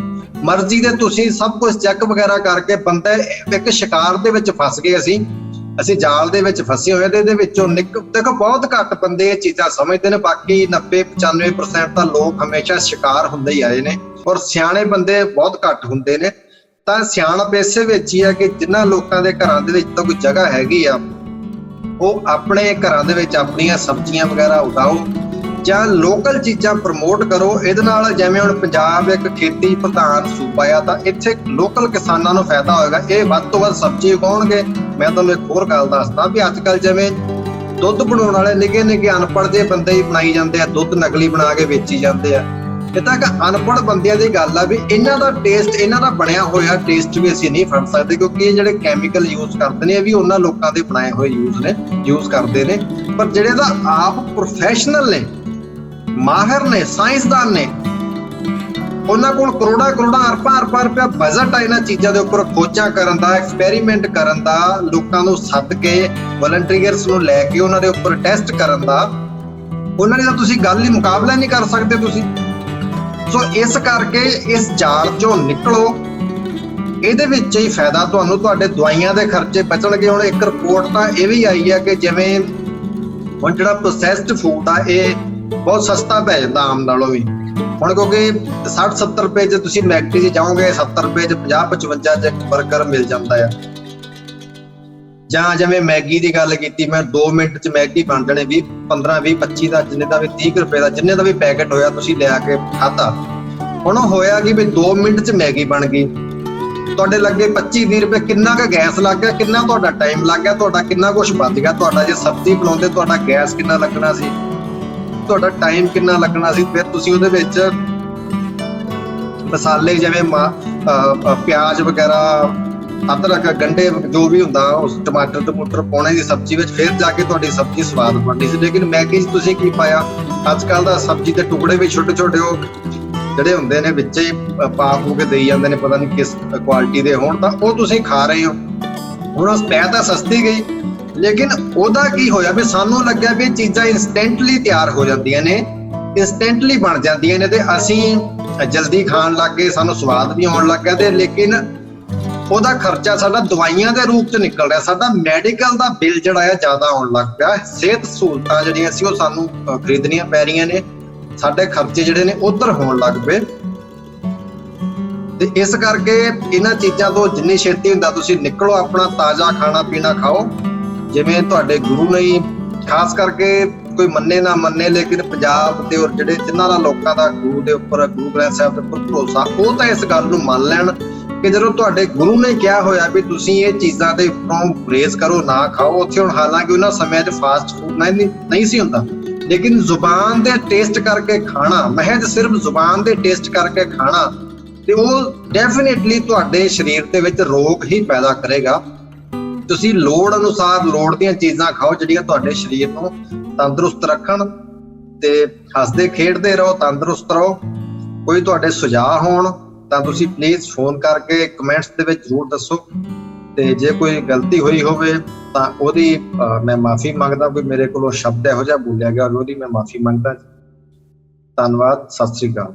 ਮਰਜ਼ੀ ਦੇ ਤੁਸੀਂ ਸਭ ਕੁਝ ਚੈੱਕ ਵਗੈਰਾ ਕਰਕੇ ਬੰਦੇ ਇੱਕ ਸ਼ਿਕਾਰ ਦੇ ਵਿੱਚ ਫਸ ਗਏ। ਅਸੀਂ ਜਾਲ ਦੇ ਵਿੱਚ ਫਸੇ ਹੋਏ ਤੇ ਇਹਦੇ ਵਿੱਚੋਂ ਦੇਖੋ ਬਹੁਤ ਘੱਟ ਬੰਦੇ ਇਹ ਚੀਜ਼ਾਂ ਸਮਝਦੇ ਨੇ। ਬਾਕੀ 90-95% ਤਾਂ ਲੋਕ ਹਮੇਸ਼ਾ ਸ਼ਿਕਾਰ ਹੁੰਦੇ ਹੀ ਆਏ ਨੇ, ਔਰ ਸਿਆਣੇ ਬੰਦੇ ਬਹੁਤ ਘੱਟ ਹੁੰਦੇ ਨੇ। ਤਾਂ ਸਿਆਣਪ ਇਸੇ ਵਿੱਚ ਹੀ ਆ ਕਿ ਜਿਨ੍ਹਾਂ ਲੋਕਾਂ ਦੇ ਘਰਾਂ ਦੇ ਵਿੱਚ ਤਾਂ ਕੋਈ ਜਗ੍ਹਾ ਹੈਗੀ ਆ, ਉਹ ਆਪਣੇ ਘਰਾਂ ਦੇ ਵਿੱਚ ਆਪਣੀਆਂ ਸਬਜ਼ੀਆਂ ਵਗੈਰਾ ਉਗਾਓ ਜਾਂ ਲੋਕਲ ਚੀਜ਼ਾਂ ਪ੍ਰਮੋਟ ਕਰੋ। ਇਹਦੇ ਨਾਲ ਜਿਵੇਂ ਹੁਣ ਪੰਜਾਬ ਇੱਕ ਖੇਤੀ ਪ੍ਰਧਾਨ ਸੂਬਾ ਆ, ਤਾਂ ਇੱਥੇ ਲੋਕਲ ਕਿਸਾਨਾਂ ਨੂੰ ਫਾਇਦਾ ਹੋਏਗਾ। ਇਹ ਵੱਧ ਤੋਂ ਵੱਧ ਸਬਜ਼ੀ ਉਗਾਉਣਗੇ। ਮੈਂ ਤੁਹਾਨੂੰ ਇੱਕ ਹੋਰ ਗੱਲ ਦੱਸਦਾ ਵੀ ਅੱਜ ਕੱਲ੍ਹ ਜਿਵੇਂ ਦੁੱਧ ਬਣਾਉਣ ਵਾਲੇ ਨਿੱਕੇ ਅਨਪੜ੍ਹ ਜਿਹੇ ਬੰਦੇ ਹੀ ਬਣਾਈ ਜਾਂਦੇ ਆ, ਦੁੱਧ ਨਕਲੀ ਬਣਾ ਕੇ ਵੇਚੀ ਜਾਂਦੇ ਆ। ਇਹ ਤਾਂ ਇੱਕ ਅਨਪੜ੍ਹ ਬੰਦਿਆਂ ਦੀ ਗੱਲ ਆ ਵੀ ਇਹਨਾਂ ਦਾ ਟੇਸਟ, ਇਹਨਾਂ ਦਾ ਬਣਿਆ ਹੋਇਆ ਟੇਸਟ ਵੀ ਅਸੀਂ ਨਹੀਂ ਫੜ ਸਕਦੇ, ਕਿਉਂਕਿ ਇਹ ਜਿਹੜੇ ਕੈਮੀਕਲ ਯੂਜ਼ ਕਰਦੇ ਨੇ ਇਹ ਵੀ ਉਹਨਾਂ ਲੋਕਾਂ ਦੇ ਬਣਾਏ ਹੋਏ ਯੂਜ਼ ਕਰਦੇ ਨੇ। ਪਰ ਜਿਹੜੇ ਤਾਂ ਆਪ ਪ੍ਰੋਫੈਸ਼ਨਲ ਨੇ, ਮਾਹਿਰ ਨੇ, ਸਾਇੰਸਦਾਨ ਨੇ, ਉਹਨਾਂ ਕੋਲ ਕਰੋੜਾਂ ਅਰਬਾਂ ਰੁਪਇਆ ਬਜਟ ਆ ਇਹਨਾਂ ਚੀਜ਼ਾਂ ਦੇ ਉੱਪਰ ਖੋਜਾਂ ਕਰਨ ਦਾ, ਐਕਸਪੈਰੀਮੈਂਟ ਕਰਨ ਦਾ, ਲੋਕਾਂ ਨੂੰ ਸੱਦ ਕੇ ਵਲੰਟੀਅਰਸ ਨੂੰ ਲੈ ਕੇ ਉਹਨਾਂ ਦੇ ਉੱਪਰ ਟੈਸਟ ਕਰਨ ਦਾ। ਉਹਨਾਂ ਦੀ ਤਾਂ ਤੁਸੀਂ ਗੱਲ ਹੀ ਮੁਕਾਬਲਾ ਨਹੀਂ ਕਰ ਸਕਦੇ ਤੁਸੀਂ। ਸੋ ਇਸ ਕਰਕੇ ਇਸ ਜਾਲ ਚੋਂ ਨਿਕਲੋ, ਇਹਦੇ ਵਿੱਚ ਹੀ ਫਾਇਦਾ ਤੁਹਾਨੂੰ। ਤੁਹਾਡੇ ਦਵਾਈਆਂ ਦੇ ਖਰਚੇ ਬਚਣਗੇ। ਹੁਣ ਇੱਕ ਰਿਪੋਰਟ ਤਾਂ ਇਹ ਵੀ ਆਈ ਹੈ ਕਿ ਜਿਵੇਂ ਹੁਣ ਜਿਹੜਾ ਪ੍ਰੋਸੈਸਡ ਫੂਡ ਆ ਇਹ ਬਹੁਤ ਸਸਤਾ ਪੈ ਜਾਂਦਾ ਆਮ ਨਾਲੋਂ ਵੀ। ਹੁਣ ਕਿਉਂਕਿ 60-70 ਰੁਪਏ 'ਚ ਤੁਸੀਂ ਮੈਕਡੀ 'ਚ ਜਾਓਗੇ, 70 ਰੁਪਏ 'ਚ 50-55 'ਚ ਬਰਗਰ ਮਿਲ ਜਾਂਦਾ ਆ। ਜਾਂ ਜਿਵੇਂ ਮੈਗੀ ਦੀ ਗੱਲ ਕੀਤੀ, ਮੈਂ 2 ਮਿੰਟ 'ਚ ਮੈਗੀ ਬਣ ਜਾਣੇ, 15-20-25 ਦਾ, ਜਿੰਨੇ ਦਾ ਵੀ 30 ਰੁਪਏ ਦਾ, ਜਿੰਨੇ ਦਾ ਵੀ ਪੈਕੇਟ ਹੋਇਆ ਤੁਸੀਂ ਲਿਆ ਕੇ ਖਾਧਾ। ਹੁਣ ਉਹ ਹੋਇਆ ਕਿ ਵੀ 2 ਮਿੰਟ 'ਚ ਮੈਗੀ ਬਣ ਗਈ, ਤੁਹਾਡੇ ਲੱਗੇ 25-20 ਰੁਪਏ। ਕਿੰਨਾ ਕੁ ਗੈਸ ਲੱਗ ਗਿਆ, ਕਿੰਨਾ ਤੁਹਾਡਾ ਟਾਈਮ ਲੱਗ ਗਿਆ, ਤੁਹਾਡਾ ਕਿੰਨਾ ਕੁਛ ਬਚ ਗਿਆ। ਤੁਹਾਡਾ ਜੇ ਸਬਜ਼ੀ ਬਣਾਉਂਦੇ ਤੁਹਾਡਾ ਗੈਸ ਕਿੰਨਾ ਲੱਗਣਾ ਸੀ, ਤੁਹਾਡਾ ਟਾਈਮ ਕਿੰਨਾ ਲੱਗਣਾ ਸੀ। ਫਿਰ ਤੁਸੀਂ ਉਹਦੇ ਵਿੱਚ ਮਸਾਲੇ ਜਿਵੇਂ ਪਿਆਜ਼ ਵਗੈਰਾ, ਅਦਰਕ, ਗੰਢੇ, ਜੋ ਵੀ ਹੁੰਦਾ, ਉਸ ਟਮਾਟਰ ਪਾਉਣੇ ਦੀ ਸਬਜ਼ੀ ਵਿੱਚ, ਫਿਰ ਜਾ ਕੇ ਤੁਹਾਡੀ ਸਬਜ਼ੀ ਸਵਾਦ ਬਣਨੀ ਸੀ। ਲੇਕਿਨ ਮੈਗੀ 'ਚ ਤੁਸੀਂ ਕੀ ਪਾਇਆ? ਅੱਜ ਕੱਲ੍ਹ ਦਾ ਸਬਜ਼ੀ ਦੇ ਟੁਕੜੇ ਵੀ ਛੋਟੇ ਉਹ ਜਿਹੜੇ ਹੁੰਦੇ ਨੇ ਵਿੱਚ ਹੀ ਪਾ ਕੇ ਦੇਈ ਜਾਂਦੇ ਨੇ, ਪਤਾ ਨਹੀਂ ਕਿਸ ਕੁਆਲਿਟੀ ਦੇ ਹੋਣ, ਤਾਂ ਉਹ ਤੁਸੀਂ ਖਾ ਰਹੇ ਹੋ। ਹੁਣ ਪੈ ਤਾਂ ਸਸਤੀ ਗਈ, ਲੇਕਿਨ ਉਹਦਾ ਕੀ ਹੋਇਆ ਵੀ ਸਾਨੂੰ ਲੱਗਿਆ ਵੀ ਇਹ ਚੀਜ਼ਾਂ ਇੰਸਟੈਂਟਲੀ ਤਿਆਰ ਹੋ ਜਾਂਦੀਆਂ ਨੇ, ਇੰਸਟੈਂਟਲੀ ਬਣ ਜਾਂਦੀਆਂ ਨੇ, ਤੇ ਅਸੀਂ ਜਲਦੀ ਖਾਣ ਲੱਗ ਗਏ, ਸਾਨੂੰ ਸਵਾਦ ਵੀ ਆਉਣ ਲੱਗ ਗਿਆ। ਤੇ ਲੇਕਿਨ ਉਹਦਾ ਖਰਚਾ ਸਾਡਾ ਦਵਾਈਆਂ ਦੇ ਰੂਪ 'ਚ ਨਿਕਲ ਰਿਹਾ। ਸਾਡਾ ਮੈਡੀਕਲ ਦਾ ਬਿੱਲ ਜਿਹੜਾ ਆ ਜ਼ਿਆਦਾ ਆਉਣ ਲੱਗ ਪਿਆ। ਸਿਹਤ ਸਹੂਲਤਾਂ ਜਿਹੜੀਆਂ ਸੀ ਉਹ ਸਾਨੂੰ ਖਰੀਦਣੀਆਂ ਪੈ ਰਹੀਆਂ ਨੇ, ਸਾਡੇ ਖਰਚੇ ਜਿਹੜੇ ਨੇ ਉੱਧਰ ਹੋਣ ਲੱਗ ਪਏ। ਤੇ ਇਸ ਕਰਕੇ ਇਹਨਾਂ ਚੀਜ਼ਾਂ ਤੋਂ ਜਿੰਨੀ ਛੇਤੀ ਹੁੰਦਾ ਤੁਸੀਂ ਨਿਕਲੋ, ਆਪਣਾ ਤਾਜ਼ਾ ਖਾਣਾ ਪੀਣਾ ਖਾਓ। ਜਿਵੇਂ ਤੁਹਾਡੇ ਗੁਰੂ ਨੇ, ਖਾਸ ਕਰਕੇ ਕੋਈ ਮੰਨੇ ਨਾ ਮੰਨੇ, ਲੇਕਿਨ ਪੰਜਾਬ ਦੇ ਔਰ ਜਿਹੜੇ ਜਿਨ੍ਹਾਂ ਦਾ ਲੋਕਾਂ ਦਾ ਗੁਰੂ ਦੇ ਉੱਪਰ, ਗੁਰੂ ਗ੍ਰੰਥ ਸਾਹਿਬ ਦੇ ਉੱਪਰ ਭਰੋਸਾ, ਉਹ ਤਾਂ ਇਸ ਗੱਲ ਨੂੰ ਮੰਨ ਲੈਣ ਕਿ ਜਦੋਂ ਤੁਹਾਡੇ ਗੁਰੂ ਨੇ ਕਿਹਾ ਹੋਇਆ ਵੀ ਤੁਸੀਂ ਇਹ ਚੀਜ਼ਾਂ ਦੇ ਉੱਪਰੋਂ ਗੁਰੇਜ਼ ਕਰੋ, ਨਾ ਖਾਓ। ਉੱਥੇ ਹੁਣ ਹਾਲਾਂਕਿ ਉਹਨਾਂ ਸਮਿਆਂ 'ਚ ਫਾਸਟ ਫੂਡ ਨਹੀਂ ਸੀ ਹੁੰਦਾ, ਲੇਕਿਨ ਜ਼ੁਬਾਨ ਦੇ ਟੇਸਟ ਕਰਕੇ ਖਾਣਾ, ਮਹਿਜ਼ ਸਿਰਫ ਜ਼ੁਬਾਨ ਦੇ ਟੇਸਟ ਕਰਕੇ ਖਾਣਾ, ਤੇ ਉਹ ਡੈਫੀਨੇਟਲੀ ਤੁਹਾਡੇ ਸਰੀਰ ਦੇ ਵਿੱਚ ਰੋਗ ਹੀ ਪੈਦਾ ਕਰੇਗਾ। ਤੁਸੀਂ ਲੋੜ ਅਨੁਸਾਰ ਲੋੜ ਦੀਆਂ ਚੀਜ਼ਾਂ ਖਾਓ ਜਿਹੜੀਆਂ ਤੁਹਾਡੇ ਸਰੀਰ ਨੂੰ ਤੰਦਰੁਸਤ ਰੱਖਣ, ਤੇ ਹੱਸਦੇ ਖੇਡਦੇ ਰਹੋ, ਤੰਦਰੁਸਤ ਰਹੋ। ਕੋਈ ਤੁਹਾਡੇ ਸੁਝਾਅ ਹੋਣ ਤਾਂ ਤੁਸੀਂ ਪਲੀਜ਼ ਫੋਨ ਕਰਕੇ ਕਮੈਂਟਸ ਦੇ ਵਿੱਚ ਜ਼ਰੂਰ ਦੱਸੋ, ਤੇ ਜੇ ਕੋਈ ਗਲਤੀ ਹੋਈ ਹੋਵੇ ਤਾਂ ਉਹਦੀ ਮੈਂ ਮਾਫੀ ਮੰਗਦਾ। ਕੋਈ ਮੇਰੇ ਕੋਲੋਂ ਸ਼ਬਦ ਇਹੋ ਜਿਹਾ ਬੋਲਿਆ ਗਿਆ ਉਹਦੀ ਮੈਂ ਮਾਫੀ ਮੰਗਦਾ। ਧੰਨਵਾਦ, ਸਤਿ ਸ੍ਰੀ ਅਕਾਲ।